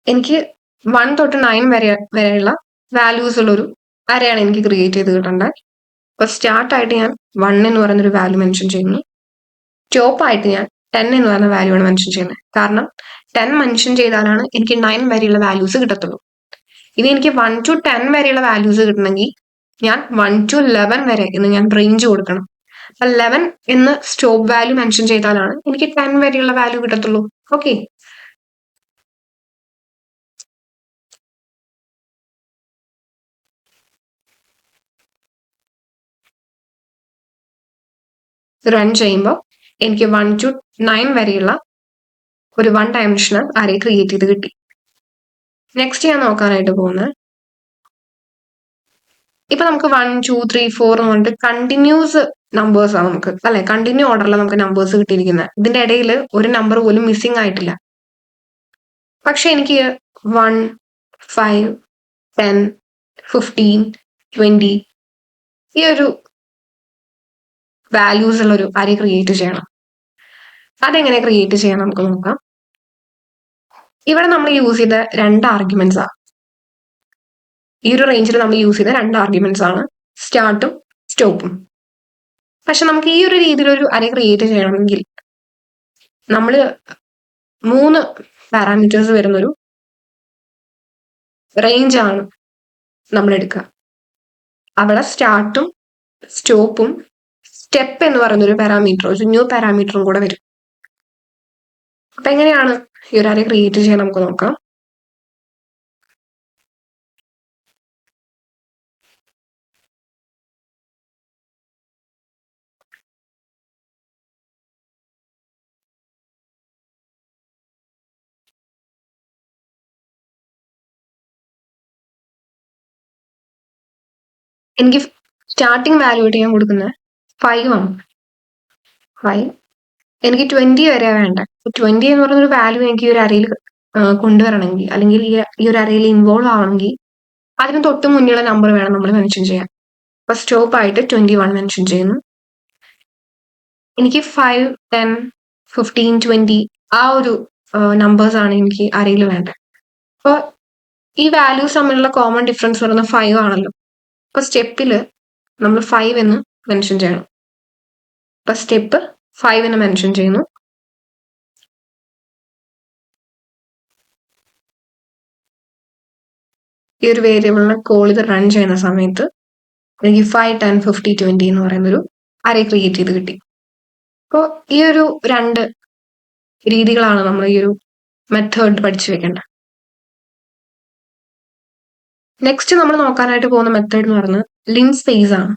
[SPEAKER 1] എനിക്ക് 1 തൊട്ട് 9 വരെയുള്ള വാല്യൂസ് ഉള്ളൊരു അറേയാണ് എനിക്ക് ക്രിയേറ്റ് ചെയ്ത് കിട്ടേണ്ടത്. അപ്പൊ സ്റ്റാർട്ട് ആയിട്ട് ഞാൻ 1 എന്ന് പറയുന്നൊരു വാല്യൂ മെൻഷൻ ചെയ്യുന്നു. സ്റ്റോപ്പ് ആയിട്ട് ഞാൻ 10 എന്ന് പറയുന്ന വാല്യൂ ആണ് മെൻഷൻ ചെയ്യുന്നത്. കാരണം 10 മെൻഷൻ ചെയ്താലാണ് എനിക്ക് 9 വരെയുള്ള വാല്യൂസ് കിട്ടത്തുള്ളൂ. ഇനി എനിക്ക് 1 to 10 വരെയുള്ള വാല്യൂസ് കിട്ടണമെങ്കിൽ ഞാൻ 1 to 11 വരെ എന്ന് ഞാൻ റേഞ്ച് കൊടുക്കണം. 11 എന്ന് സ്റ്റോപ്പ് വാല്യൂ മെൻഷൻ ചെയ്താലാണ് എനിക്ക് 10 വരെയുള്ള വാല്യൂ കിട്ടത്തുള്ളൂ. ഓക്കെ, റൺ ചെയ്യുമ്പോൾ എനിക്ക് 1 to 9 വരെയുള്ള ഒരു 1 ഡയമെൻഷണൽ അറേ ക്രിയേറ്റ് ചെയ്ത് കിട്ടി. നെക്സ്റ്റ് ഞാൻ നോക്കാനായിട്ട് പോകുന്നത്, ഇപ്പൊ നമുക്ക് 1 2 3 4 എന്ന് പറഞ്ഞിട്ട് കണ്ടിന്യൂസ് നമ്പേഴ്സ് ആണ് നമുക്ക്, അല്ലെ, കണ്ടിന്യൂ ഓർഡറിലാണ് നമുക്ക് നമ്പേഴ്സ് കിട്ടിയിരിക്കുന്നത്. ഇതിന്റെ ഇടയിൽ ഒരു നമ്പർ പോലും മിസ്സിംഗ് ആയിട്ടില്ല. പക്ഷെ എനിക്ക് 1 5 10 15 20 ഈ ഒരു വാല്യൂസ് ഉള്ള ഒരു അറേ ക്രിയേറ്റ് ചെയ്യണം. അതെങ്ങനെ ക്രിയേറ്റ് ചെയ്യാൻ നമുക്ക് നോക്കാം. ഇവിടെ നമ്മൾ യൂസ് ചെയ്ത 2 ആർഗ്യുമെന്റ്സ് ആണ്. ഈ ഒരു റേഞ്ചിൽ നമ്മൾ യൂസ് ചെയ്ത 2 ആർഗ്യുമെന്റ്സ് ആണ്, സ്റ്റാർട്ടും സ്റ്റോപ്പും. പക്ഷെ നമുക്ക് ഈ ഒരു രീതിയിലൊരു അറേ ക്രിയേറ്റ് ചെയ്യണമെങ്കിൽ നമ്മൾ 3 പാരാമീറ്റേഴ്സ് വരുന്നൊരു റേഞ്ച് ആണ് നമ്മൾ എടുക്കുക. അവിടെ സ്റ്റാർട്ടും സ്റ്റോപ്പും സ്റ്റെപ്പ് എന്ന് പറയുന്നൊരു പാരാമീറ്റർ, ഒരു ന്യൂ പാരാമീറ്ററും കൂടെ വരും. അപ്പൊ എങ്ങനെയാണ് ഈ ഒരു അറേ ക്രിയേറ്റ് ചെയ്യാൻ നമുക്ക് നോക്കാം. എനിക്ക് സ്റ്റാർട്ടിങ് വാല്യൂ ആയിട്ട് ഞാൻ കൊടുക്കുന്നത് 5 ആണ്. 5 എനിക്ക് 20 വരെ വേണ്ട. 20 എന്ന് പറയുന്ന ഒരു വാല്യൂ എനിക്ക് ഈ ഒരു അറേയിൽ കൊണ്ടുവരണമെങ്കിൽ, അല്ലെങ്കിൽ ഈ ഒരു അറേയിൽ ഇൻവോൾവ് ആവണമെങ്കിൽ അതിന് തൊട്ട് മുന്നിലുള്ള നമ്പർ വേണം നമ്മൾ മെൻഷൻ ചെയ്യാൻ. അപ്പൊ സ്റ്റോപ്പ് ആയിട്ട് 21 മെൻഷൻ ചെയ്യുന്നു. എനിക്ക് 5 10 15 20 ആ ഒരു നമ്പേഴ്സ് ആണ് എനിക്ക് അറേയിൽ വേണ്ടത്. അപ്പോൾ ഈ വാല്യൂസ് തമ്മിലുള്ള കോമൺ ഡിഫറൻസ് പറയുന്നത് 5 ആണല്ലോ. അപ്പൊ സ്റ്റെപ്പിൽ നമ്മൾ 5 എന്ന് മെൻഷൻ ചെയ്യണം. അപ്പൊ സ്റ്റെപ്പ് 5 എന്ന് മെൻഷൻ ചെയ്യുന്നു. ഈ ഒരു വേരിയബിളിനെ കോൾ ചെയ്ത് റൺ ചെയ്യുന്ന സമയത്ത് എനിക്ക് 5 10 50 20 എന്ന് പറയുന്നൊരു അറേ ക്രിയേറ്റ് ചെയ്ത് കിട്ടി. അപ്പോൾ ഈ ഒരു 2 രീതികളാണ് നമ്മൾ ഈ ഒരു മെത്തേഡ് പഠിച്ചു വെക്കേണ്ടത്. നെക്സ്റ്റ് നമ്മൾ നോക്കാനായിട്ട് പോകുന്ന മെത്തേഡ് എന്ന് പറയുന്നത് ലിൻസ്പേസ് ആണ്.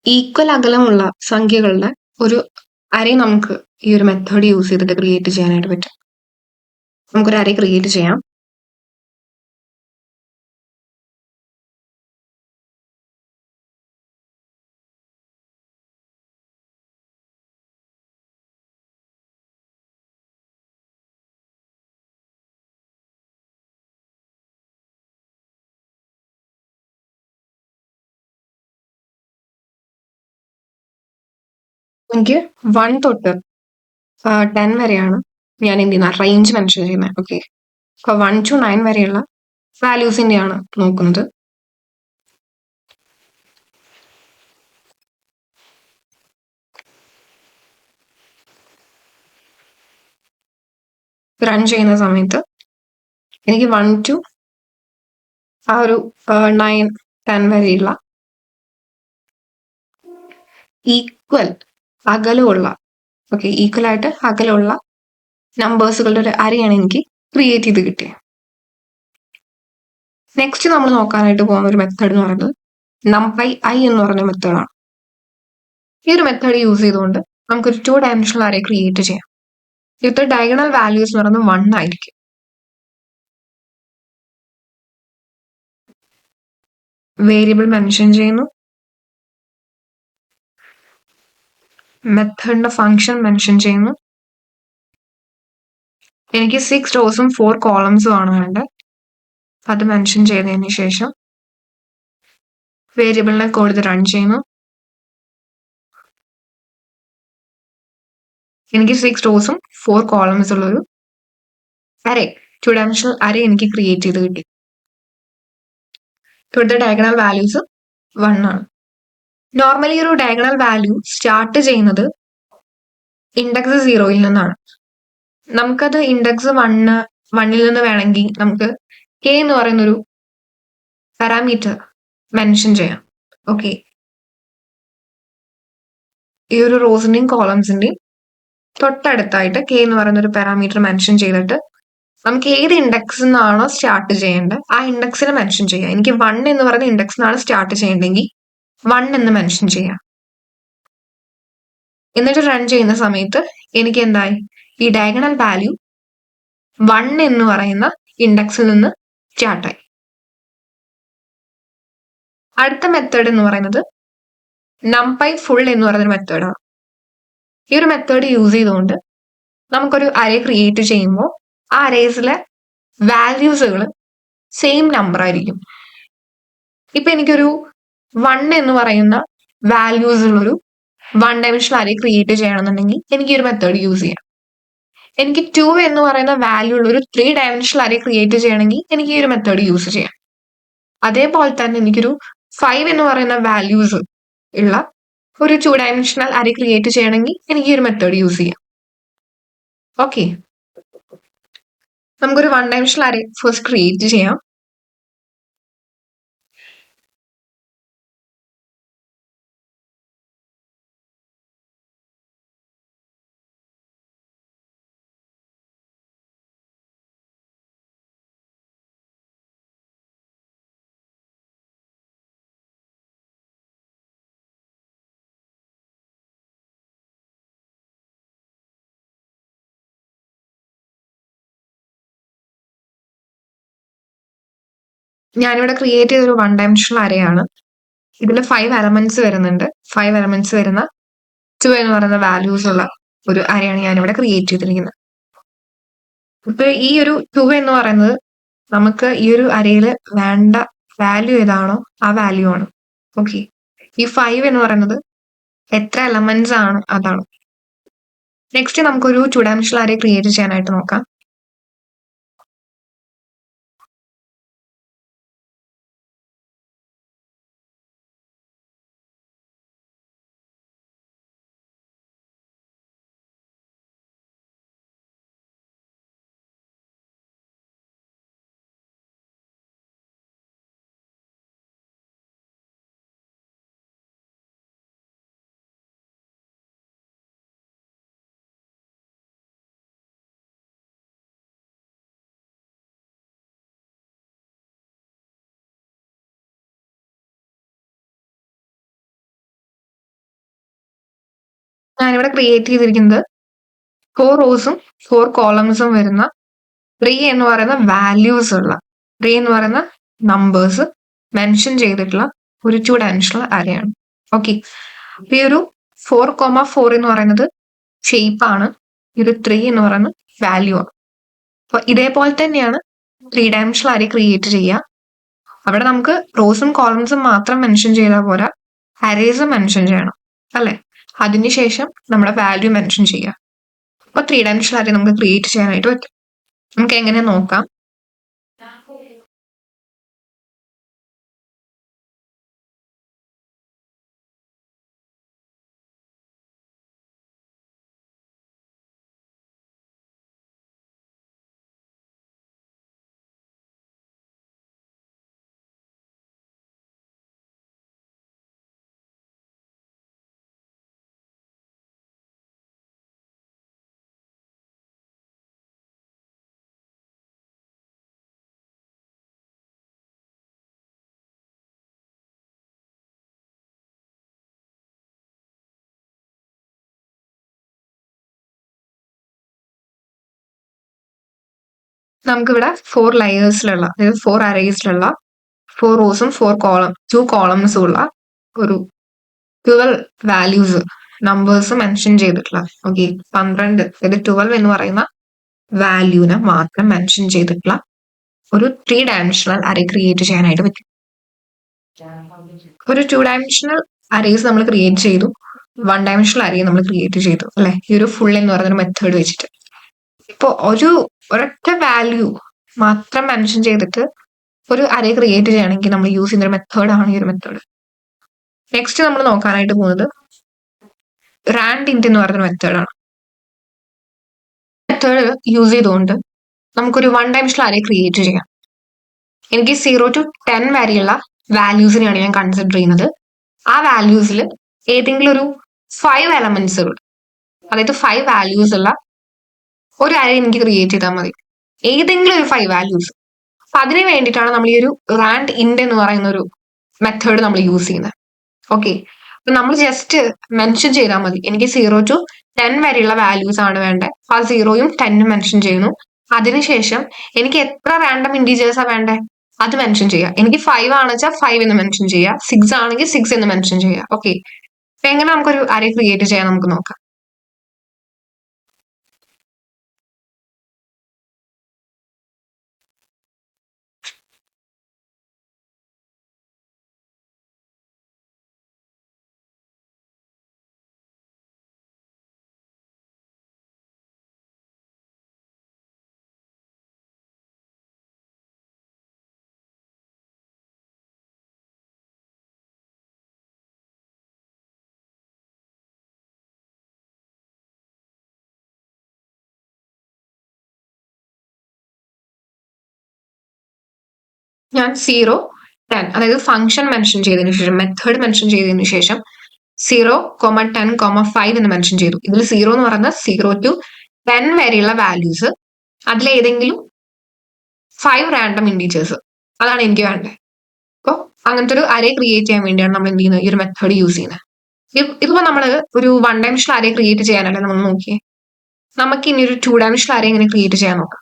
[SPEAKER 1] ഈക്വൽ അകലമുള്ള സംഖ്യകളുടെ ഒരു അറേ നമുക്ക് ഈ ഒരു മെത്തേഡ് യൂസ് ചെയ്തിട്ട് ക്രിയേറ്റ് ചെയ്യാനായിട്ട് പറ്റും. നമുക്കൊരു അറേ ക്രിയേറ്റ് ചെയ്യാം. എനിക്ക് 1 തൊട്ട് 10 വരെയാണ് ഞാൻ എന്ത് ചെയ്യുന്ന റേഞ്ച് മെൻഷൻ ചെയ്യുന്നത്. ഓക്കെ, അപ്പൊ 1 to 9 വരെയുള്ള വാല്യൂസിന്റെയാണ് നോക്കുന്നത്. റൺ ചെയ്യുന്ന സമയത്ത് എനിക്ക് 1 to ആ ഒരു 9 10 വരെയുള്ള ഈക്വൽ അകലമുള്ള, ഓക്കെ, ഈക്വൽ ആയിട്ട് അകലമുള്ള നമ്പേഴ്സുകളുടെ ഒരു അരയാണ് എനിക്ക് ക്രിയേറ്റ് ചെയ്ത് കിട്ടിയത്. നെക്സ്റ്റ് നമ്മൾ നോക്കാനായിട്ട് പോകുന്ന ഒരു മെത്തേഡ് എന്ന് പറയുന്നത് numpy i എന്ന് പറയുന്ന മെത്തേഡാണ്. ഈ ഒരു മെത്തേഡ് യൂസ് ചെയ്തുകൊണ്ട് നമുക്കൊരു 2 ഡയമെൻഷണൽ അറേ ക്രിയേറ്റ് ചെയ്യാം. ഇവിടുത്തെ ഡയഗണൽ വാല്യൂസ് എന്ന് പറയുന്നത് 1 ആയിരിക്കും. വേരിയബിൾ മെൻഷൻ ചെയ്യുന്നു, മെത്തേഡിന്റെ ഫംഗ്ഷൻ മെൻഷൻ ചെയ്യുന്നു. എനിക്ക് 6 റോസും 4 കോളംസും ആണ് വേണ്ടത്. അത് മെൻഷൻ ചെയ്തതിന് ശേഷം വേരിയബിളിനെ കോൾ ചെയ്ത് റൺ ചെയ്യുന്നു. എനിക്ക് 6 റോസും 4 കോളംസ് ഉള്ളൊരു അറേ, 2 ഡയമെൻഷണൽ അറേ എനിക്ക് ക്രിയേറ്റ് ചെയ്ത് കിട്ടി. ഇവിടുത്തെ ഡയഗണൽ വാല്യൂസ് 1 ആണ്. നോർമലി ഒരു ഡയഗണൽ വാല്യൂ സ്റ്റാർട്ട് ചെയ്യുന്നത് ഇൻഡെക്സ് 0യിൽ നിന്നാണ്. നമുക്കത് ഇൻഡെക്സ് 1ൽ നിന്ന് വേണമെങ്കിൽ നമുക്ക് k എന്ന് പറയുന്നൊരു പാരാമീറ്റർ മെൻഷൻ ചെയ്യാം. ഓക്കെ, ഈ ഒരു റോസിന്റെയും കോളംസിന്റെയും തൊട്ടടുത്തായിട്ട് k എന്ന് പറയുന്ന ഒരു പാരാമീറ്റർ മെൻഷൻ ചെയ്തിട്ട് നമുക്ക് ഏത് ഇൻഡെക്സ് നിന്നാണോ സ്റ്റാർട്ട് ചെയ്യേണ്ടത് ആ ഇൻഡെക്സിനെ മെൻഷൻ ചെയ്യാം. എനിക്ക് 1 എന്ന് പറയുന്ന ഇൻഡെക്സ് നിന്നാണ് സ്റ്റാർട്ട് ചെയ്യേണ്ടെങ്കിൽ 1 എന്ന് മെൻഷൻ ചെയ്യാം. എന്നിട്ട് റൺ ചെയ്യുന്ന സമയത്ത് എനിക്ക് എന്തായി, ഈ ഡയഗണൽ വാല്യൂ 1 എന്ന് പറയുന്ന ഇൻഡെക്സിൽ നിന്ന് സ്റ്റാർട്ടായി. അടുത്ത മെത്തേഡ് എന്ന് പറയുന്നത് numpy full എന്ന് പറയുന്ന മെത്തേഡാണ്. ഈ ഒരു മെത്തേഡ് യൂസ് ചെയ്തുകൊണ്ട് നമുക്കൊരു അറേ ക്രിയേറ്റ് ചെയ്യുമ്പോൾ ആ അറേസിലെ വാല്യൂസുകൾ സെയിം നമ്പർ ആയിരിക്കും. ഇപ്പൊ എനിക്കൊരു 1 എന്ന് പറയുന്ന വാല്യൂസ് ഉള്ളൊരു 1 ഡയമെൻഷണൽ അറേ ക്രിയേറ്റ് ചെയ്യണമെന്നുണ്ടെങ്കിൽ എനിക്ക് ഈ ഒരു മെത്തേഡ് യൂസ് ചെയ്യാം. എനിക്ക് 2 എന്ന് പറയുന്ന വാല്യൂ ഉള്ള ഒരു 3 ഡയമെൻഷണൽ അറേ ക്രിയേറ്റ് ചെയ്യണമെങ്കിൽ എനിക്ക് ഈ ഒരു മെത്തേഡ് യൂസ് ചെയ്യാം. അതേപോലെ തന്നെ എനിക്കൊരു 5 എന്ന് പറയുന്ന വാല്യൂസ് ഉള്ള ഒരു 2 ഡയമെൻഷണൽ അറേ ക്രിയേറ്റ് ചെയ്യണമെങ്കിൽ എനിക്ക് ഈ ഒരു മെത്തേഡ് യൂസ് ചെയ്യാം. ഓക്കെ, നമുക്കൊരു 1 ഡയമെൻഷണൽ അറേ ഫസ്റ്റ് ക്രിയേറ്റ് ചെയ്യാം. ഞാനിവിടെ ക്രിയേറ്റ് ചെയ്തൊരു 1 ഡയമെൻഷണൽ അറേ ആണ്. ഇതിൽ 5 എലമെന്റ്സ് വരുന്നുണ്ട്. 5 എലമെന്റ്സ് വരുന്ന 2 എന്ന് പറയുന്ന വാല്യൂസ് ഉള്ള ഒരു അറേയാണ് ഞാനിവിടെ ക്രിയേറ്റ് ചെയ്തിരിക്കുന്നത്. ഇപ്പൊ ഈ ഒരു 2 എന്ന് പറയുന്നത് നമുക്ക് ഈ ഒരു അറേയിൽ വേണ്ട വാല്യൂ ഏതാണോ ആ വാല്യൂ ആണ്. ഓക്കെ, ഈ 5 എന്ന് പറയുന്നത് എത്ര എലമെന്റ്സ് ആണ് അതാണ്. നെക്സ്റ്റ് നമുക്കൊരു 2 ഡയമെൻഷണൽ അറേ ക്രിയേറ്റ് ചെയ്യാനായിട്ട് നോക്കാം. ഞാനിവിടെ ക്രിയേറ്റ് ചെയ്തിരിക്കുന്നത് 4 റോസും 4 കോളംസും വരുന്ന 3 എന്ന് പറയുന്ന വാല്യൂസ് ഉള്ള 3 എന്ന് പറയുന്ന നമ്പേഴ്സ് മെൻഷൻ ചെയ്തിട്ടുള്ള ഒരു 2 ഡയമെൻഷണൽ അറേയാണ്. ഓക്കെ, ഈ ഒരു 4,4 എന്ന് പറയുന്നത് ഷേപ്പ് ആണ്. ഈ ഒരു 3 എന്ന് പറയുന്ന വാല്യൂ ആണ്. അപ്പൊ ഇതേപോലെ തന്നെയാണ് 3 ഡയമെൻഷണൽ അറേ ക്രിയേറ്റ് ചെയ്യുക. അവിടെ നമുക്ക് റോസും കോളംസും മാത്രം മെൻഷൻ ചെയ്താൽ പോരാ, അറേസും മെൻഷൻ ചെയ്യണം അല്ലെ. അതിനുശേഷം നമ്മുടെ വാല്യൂ മെൻഷൻ ചെയ്യുക. അപ്പൊ 3 ഡയമെൻഷണൽ അറേ നമുക്ക് ക്രിയേറ്റ് ചെയ്യാനായിട്ട് പറ്റും. നമുക്ക് എങ്ങനെ നോക്കാം. നമുക്കിവിടെ 4 ലെയേഴ്സിലുള്ള, അതായത് 4 അറേസിലുള്ള 4 റോസും 2 കോളംസും ഉള്ള ഒരു 12 വാല്യൂസ് നമ്പേഴ്സ് മെൻഷൻ ചെയ്തിട്ടുള്ള, ഓക്കെ 12, അതായത് 12 എന്ന് പറയുന്ന വാല്യൂനെ മാത്രം മെൻഷൻ ചെയ്തിട്ടുള്ള ഒരു 3 ഡയമെൻഷണൽ അറേ ക്രിയേറ്റ് ചെയ്യാനായിട്ട് പറ്റും. ഒരു 2 ഡയമെൻഷണൽ അറേസ് നമ്മൾ ക്രിയേറ്റ് ചെയ്തു, 1 ഡയമെൻഷണൽ അറേ നമ്മൾ ക്രിയേറ്റ് ചെയ്തു അല്ലെ, ഈ ഒരു ഫുൾ എന്ന് പറയുന്ന മെത്തേഡ് വെച്ചിട്ട്. ഇപ്പൊ ഒരൊറ്റ വാല്യൂ മാത്രം മെൻഷൻ ചെയ്തിട്ട് ഒരു അറേ ക്രിയേറ്റ് ചെയ്യണമെങ്കിൽ നമ്മൾ യൂസ് ചെയ്യുന്ന ഒരു മെത്തേഡാണ് ഈ ഒരു മെത്തേഡ്. നെക്സ്റ്റ് നമ്മൾ നോക്കാനായിട്ട് പോകുന്നത് റാൻഡ് ഇന്റ് എന്ന് പറയുന്ന മെത്തേഡാണ്. മെത്തേഡ് യൂസ് ചെയ്തുകൊണ്ട് നമുക്കൊരു 1 ഡയമെൻഷണൽ അറേ ക്രിയേറ്റ് ചെയ്യാം. എനിക്ക് 0 to 10 വരെയുള്ള വാല്യൂസിനെയാണ് ഞാൻ കൺസിഡർ ചെയ്യുന്നത്. ആ വാല്യൂസിൽ ഏതെങ്കിലും ഒരു 5 എലമെന്റ്സുകൾ, അതായത് 5 വാല്യൂസ് ഉള്ള ഒരു അറേ എനിക്ക് ക്രിയേറ്റ് ചെയ്താൽ മതി, ഏതെങ്കിലും ഒരു 5 വാല്യൂസ്. അപ്പൊ അതിന് വേണ്ടിയിട്ടാണ് നമ്മൾ ഈ ഒരു റാൻഡ് ഇന്റ് എന്ന് പറയുന്ന ഒരു മെത്തേഡ് നമ്മൾ യൂസ് ചെയ്യുന്നത്. ഓക്കെ, നമ്മൾ ജസ്റ്റ് മെൻഷൻ ചെയ്താൽ മതി. എനിക്ക് 0 to 10 വരെയുള്ള വാല്യൂസ് ആണ് വേണ്ടത്. ആ 0യും 10ഉം മെൻഷൻ ചെയ്യുന്നു. അതിനുശേഷം എനിക്ക് എത്ര റാൻഡം ഇൻറ്റീജേഴ്സാ വേണ്ടേ അത് മെൻഷൻ ചെയ്യുക. എനിക്ക് 5 ആണെന്ന് വെച്ചാൽ 5 എന്ന് മെൻഷൻ ചെയ്യുക. 6 ആണെങ്കിൽ 6 എന്ന് മെൻഷൻ ചെയ്യുക. ഓക്കെ, അപ്പൊ എങ്ങനെ നമുക്കൊരു അറേ ക്രിയേറ്റ് ചെയ്യാൻ നമുക്ക് നോക്കാം. ഞാൻ 0, 10 അതായത് ഫംഗ്ഷൻ മെൻഷൻ ചെയ്തതിനു ശേഷം മെത്തേഡ് മെൻഷൻ ചെയ്തതിനു ശേഷം 0, 10, 5 എന്ന് മെൻഷൻ ചെയ്തു. ഇതിൽ 0 എന്ന് പറയുന്നത് 0 to 10 വരെയുള്ള വാല്യൂസ്, അതിലേതെങ്കിലും 5 റാൻഡം ഇൻറ്റീജേഴ്സ്, അതാണ് എനിക്ക് വേണ്ടത്. അപ്പോൾ അങ്ങനത്തെ ഒരു അറേ ക്രിയേറ്റ് ചെയ്യാൻ വേണ്ടിയാണ് നമ്മൾ എന്ത് ചെയ്യുന്നത്, ഈ ഒരു മെത്തേഡ് യൂസ് ചെയ്യുന്നത്. ഇതിപ്പോ നമ്മൾ ഒരു 1 ഡയമെൻഷണൽ അറേ ക്രിയേറ്റ് ചെയ്യാനല്ലേ നമ്മൾ നോക്കിയേ. നമുക്ക് ഇനി ഒരു 2 ഡയമെൻഷണൽ അറേ എങ്ങനെ ക്രിയേറ്റ് ചെയ്യാൻ നോക്കാം.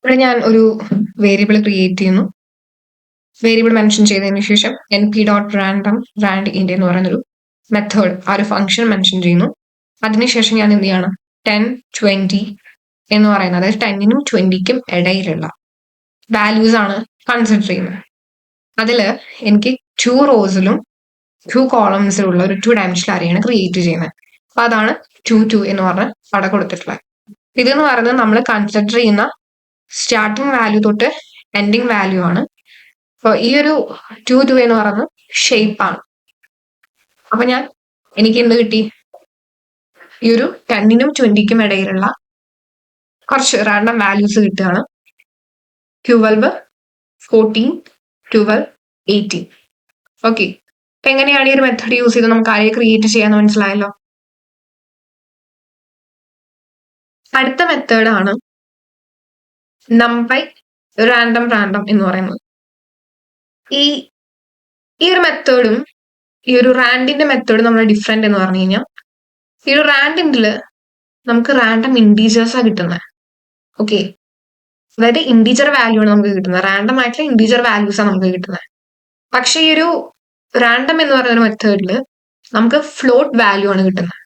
[SPEAKER 1] ഇവിടെ ഞാൻ ഒരു വേരിയബിൾ ക്രിയേറ്റ് ചെയ്യുന്നു. വേരിയബിൾ മെൻഷൻ ചെയ്തതിനു ശേഷം np.random rand int എന്ന് പറയുന്നൊരു മെത്തേഡ്, ആ ഒരു ഫംഗ്ഷൻ മെൻഷൻ ചെയ്യുന്നു. അതിനുശേഷം ഞാൻ എന്ത് ചെയ്യണം, 10, 20 എന്ന് പറയുന്നത്, അതായത് 10നും 20ക്കും ഇടയിലുള്ള വാല്യൂസ് ആണ് കൺസിഡർ ചെയ്യുന്നത്. അതിൽ എനിക്ക് 2 റോസിലും 2 കോളംസിലും ഉള്ള ഒരു 2 ഡയമെൻഷണൽ അറേയാണ് ക്രിയേറ്റ് ചെയ്യുന്നത്. അപ്പൊ അതാണ് 2, 2 എന്ന് പറഞ്ഞ് അവിടെ കൊടുത്തിട്ടുള്ളത്. ഇതെന്ന് പറയുന്നത് നമ്മൾ കൺസിഡർ ചെയ്യുന്ന സ്റ്റാർട്ടിങ് വാല്യൂ തൊട്ട് എൻഡിങ് വാല്യൂ ആണ്. അപ്പോൾ ഈ ഒരു 2, 2 എന്ന് പറയുന്നത് ഷേപ്പ് ആണ്. അപ്പൊ എനിക്ക് എന്ത് കിട്ടി, ഈ ഒരു 10നും 20ക്കും ഇടയിലുള്ള കുറച്ച് റാൻഡം വാല്യൂസ് കിട്ടുകയാണ്. 12, 14, 12, 18. ഓക്കെ, അപ്പൊ എങ്ങനെയാണ് ഈ ഒരു മെത്തേഡ് യൂസ് ചെയ്ത് നമുക്ക് അറേ ക്രിയേറ്റ് ചെയ്യാന്ന് മനസ്സിലായല്ലോ. അടുത്ത മെത്തേഡാണ് numpy random എന്ന് പറയുന്നത്. ഈ ഒരു മെത്തേഡും ഈ ഒരു റാൻഡിന്റെ മെത്തേഡും നമ്മൾ ഡിഫറെന്റ് എന്ന് പറഞ്ഞു കഴിഞ്ഞാൽ, ഈ ഒരു റാൻഡില് നമുക്ക് റാൻഡം ഇൻറ്റീജേഴ്സാണ് കിട്ടുന്നത്. ഓക്കെ, അതായത് ഇൻറ്റീജർ വാല്യൂ ആണ് നമുക്ക് കിട്ടുന്നത്, റാൻഡം ആയിട്ടുള്ള ഇൻറ്റീജർ വാല്യൂസ് ആണ് നമുക്ക് കിട്ടുന്നത്. പക്ഷെ ഈ ഒരു റാൻഡം എന്ന് പറയുന്ന ഒരു മെത്തേഡിൽ നമുക്ക് ഫ്ലോട്ട് വാല്യൂ ആണ് കിട്ടുന്നത്.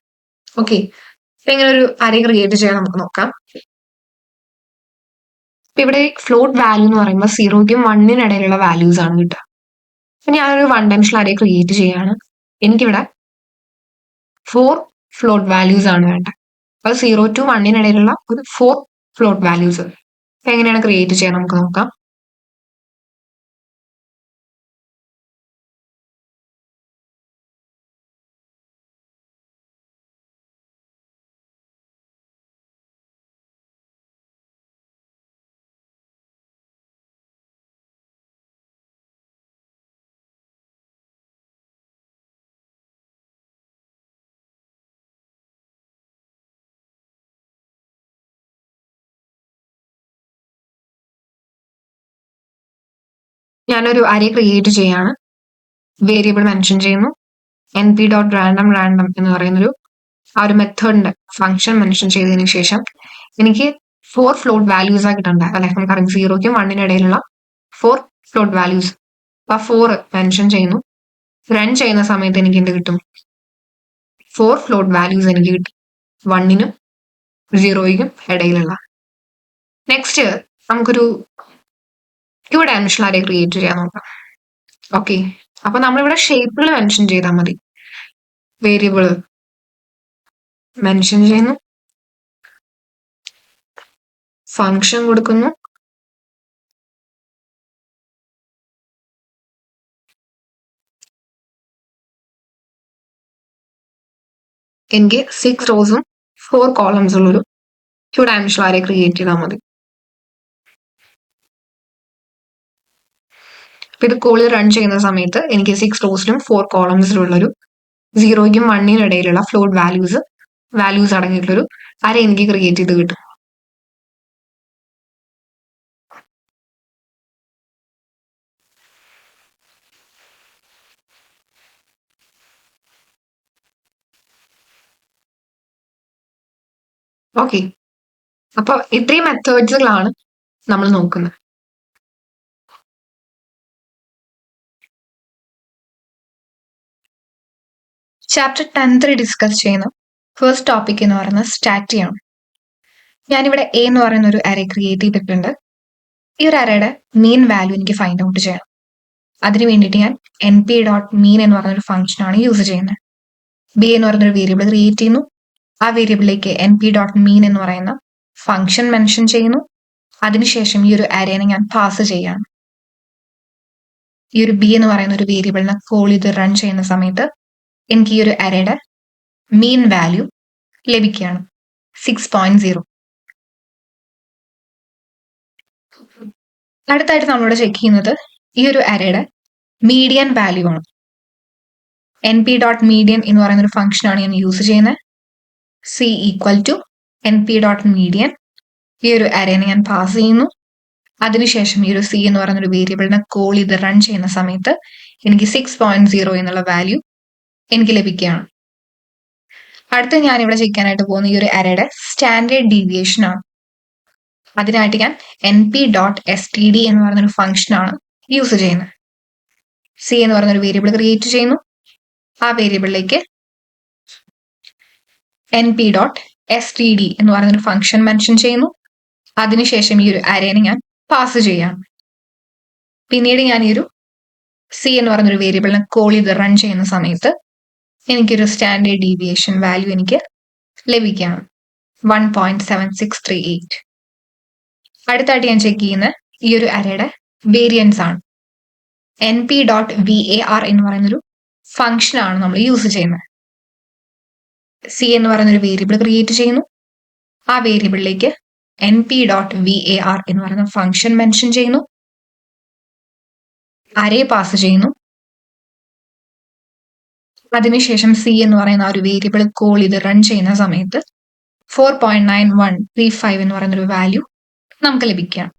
[SPEAKER 1] ഓക്കെ, അപ്പൊ ഇങ്ങനെ ഒരു അറേ ക്രിയേറ്റ് ചെയ്യാൻ നമുക്ക് നോക്കാം. ഇപ്പൊ ഇവിടെ ഫ്ലോട്ട് വാല്യൂ എന്ന് പറയുമ്പോൾ 0ക്കും 1നും ഇടയിലുള്ള വാല്യൂസ് ആണ് കിട്ടുക. അപ്പൊ ഞാനൊരു 1 ഡയമെൻഷണൽ അറേ ക്രിയേറ്റ് ചെയ്യാണ്. എനിക്കിവിടെ 4 ഫ്ലോട്ട് വാല്യൂസ് ആണ് വേണ്ടത്. അപ്പൊ 0 to 1നും ഇടയിലുള്ള ഒരു 4 ഫ്ലോട്ട് വാല്യൂസ്. അപ്പൊ എങ്ങനെയാണ് ക്രിയേറ്റ് ചെയ്യാൻ നമുക്ക് നോക്കാം. ഞാനൊരു അറേ ക്രിയേറ്റ് ചെയ്യാണ്. വേരിയബിൾ മെൻഷൻ ചെയ്യുന്നു. np.random എന്ന് പറയുന്നൊരു ആ ഒരു മെത്തേഡിന്റെ ഫംഗ്ഷൻ മെൻഷൻ ചെയ്തതിനു ശേഷം എനിക്ക് 4 ഫ്ലോട്ട് വാല്യൂസ് ആക്കിയിട്ടുണ്ട് അല്ലെ, നമുക്കറിയാം 0ക്കും 1നും ഇടയിലുള്ള 4 ഫ്ലോട്ട് വാല്യൂസ്. അപ്പൊ 4 മെൻഷൻ ചെയ്യുന്നു. റൺ ചെയ്യുന്ന സമയത്ത് എനിക്ക് എന്ത് കിട്ടും? 4 ഫ്ലോട്ട് വാല്യൂസ് എനിക്ക് കിട്ടും, 1നും 0ക്കും ഇടയിലുള്ള. നെക്സ്റ്റ് നമുക്കൊരു ടു ഡയമെൻഷണൽ അറേ ക്രിയേറ്റ് ചെയ്യാൻ നോക്കാം. ഓക്കെ, അപ്പൊ നമ്മളിവിടെ ഷേപ്പുകൾ മെൻഷൻ ചെയ്താൽ മതി. വേരിയബിൾ മെൻഷൻ ചെയ്യുന്നു, ഫങ്ഷൻ കൊടുക്കുന്നു, എനിക്ക് 6 റോസും 4 കോളംസ് ഉള്ളൊരു ടു ഡയമെൻഷണൽ അറേ ക്രിയേറ്റ് ചെയ്താൽ മതി. അപ്പൊ ഇത് കോളിൽ റൺ ചെയ്യുന്ന സമയത്ത് എനിക്ക് 6 റോസിലും 4 കോളംസിലും ഉള്ളൊരു 0ക്കും 1നും ഇടയിലുള്ള ഫ്ലോട്ട് വാല്യൂസ് അടങ്ങിയിട്ടുള്ളൊരു അറേ എനിക്ക് ക്രിയേറ്റ് ചെയ്ത് കിട്ടും. ഓക്കെ, അപ്പൊ ഇത്രയും മെത്തേഡ്സുകളാണ് നമ്മൾ നോക്കുന്നത്. ചാപ്റ്റർ 10 ഡിസ്കസ് ചെയ്യുന്ന ഫസ്റ്റ് ടോപ്പിക് എന്ന് പറയുന്നത് സ്റ്റാറ്റി ആണ്. ഞാനിവിടെ എ എന്ന് പറയുന്ന ഒരു അറേ ക്രിയേറ്റ് ചെയ്തിട്ടുണ്ട്. ഈ ഒരു അറേയുടെ മീൻ വാല്യൂ എനിക്ക് ഫൈൻഡ് ഔട്ട് ചെയ്യണം. അതിന് വേണ്ടിയിട്ട് ഞാൻ np.mean എന്ന് പറയുന്ന ഒരു ഫംഗ്ഷൻ ആണ് യൂസ് ചെയ്യുന്നത്. ബി എന്ന് പറയുന്ന ഒരു വേരിയബിൾ ക്രിയേറ്റ് ചെയ്യുന്നു. ആ വേരിയബിളിലേക്ക് np.mean എന്ന് പറയുന്ന ഫംഗ്ഷൻ മെൻഷൻ ചെയ്യുന്നു. അതിനുശേഷം ഈ ഒരു അറേനെ ഞാൻ പാസ് ചെയ്യാണ്. ഈ ഒരു ബി എന്ന് പറയുന്ന ഒരു വേരിയബിളിനെ കോൾ ചെയ്ത് റൺ ചെയ്യുന്ന സമയത്ത് എനിക്ക് ഈ ഒരു അറേയുടെ മീൻ വാല്യൂ ലഭിക്കുകയാണ്, 6.0. അടുത്തായിട്ട് നമ്മളിവിടെ ചെക്ക് ചെയ്യുന്നത് ഈ ഒരു അറേയുടെ മീഡിയൻ വാല്യൂ ആണ്. np.median എന്ന് പറയുന്ന ഒരു ഫംഗ്ഷൻ ആണ് ഞാൻ യൂസ് ചെയ്യുന്നത്. c equal to np.median. ഈ ഒരു അറേനെ ഞാൻ പാസ് ചെയ്യുന്നു. അതിനുശേഷം ഈ ഒരു c എന്ന് പറയുന്ന ഒരു വേരിയബിളിനെ കോൾ ചെയ്ത് റൺ ചെയ്യുന്ന സമയത്ത് എനിക്ക് 6.0 എന്നുള്ള വാല്യൂ എനിക്ക് ലഭിക്കുകയാണ്. അടുത്ത് ഞാൻ ഇവിടെ ചെക്ക് ചെയ്യാനായിട്ട് പോകുന്ന ഈ ഒരു അറേയുടെ സ്റ്റാൻഡേർഡ് ഡീവിയേഷൻ ആണ്. അതിനായിട്ട് ഞാൻ np.std എന്ന് പറയുന്ന ഒരു ഫംഗ്ഷൻ ആണ് യൂസ് ചെയ്യുന്നത്. c എന്ന് പറയുന്ന ഒരു വേരിയബിൾ ക്രിയേറ്റ് ചെയ്യുന്നു. ആ വേരിയബിളിലേക്ക് np.std എന്ന് പറയുന്ന ഒരു ഫംഗ്ഷൻ മെൻഷൻ ചെയ്യുന്നു. അതിനുശേഷം ഈ ഒരു അറേനെ ഞാൻ പാസ് ചെയ്യാണ്. പിന്നീട് ഞാൻ ഈ ഒരു c എന്ന് പറയുന്ന ഒരു വേരിയബിളിനെ കോൾ ചെയ്ത് റൺ ചെയ്യുന്ന സമയത്ത് എനിക്കൊരു സ്റ്റാൻഡേർഡ് ഡീവിയേഷൻ വാല്യൂ എനിക്ക് ലഭിക്കുകയാണ്, 1.7638. അടുത്തായിട്ട് ഞാൻ ചെക്ക് ചെയ്യുന്ന ഈ ഒരു അറേയുടെ വേരിയൻസ് ആണ്. np.var എന്ന് പറയുന്നൊരു ഫംഗ്ഷൻ ആണ് നമ്മൾ യൂസ് ചെയ്യുന്നത്. c എന്ന് പറയുന്ന ഒരു വേരിയബിൾ ക്രിയേറ്റ് ചെയ്യുന്നു. ആ വേരിയബിളിലേക്ക് np.var എന്ന് പറയുന്ന ഫംഗ്ഷൻ മെൻഷൻ ചെയ്യുന്നു. അറേ പാസ് ചെയ്യുന്നു. അതിനുശേഷം c എന്ന് പറയുന്ന ആ ഒരു വേരിയബിൾ കോൾ ചെയ്ത് റൺ ചെയ്യുന്ന സമയത്ത് 4.9135 എന്ന് പറയുന്ന ഒരു വാല്യൂ നമുക്ക് ലഭിക്കുകയാണ്.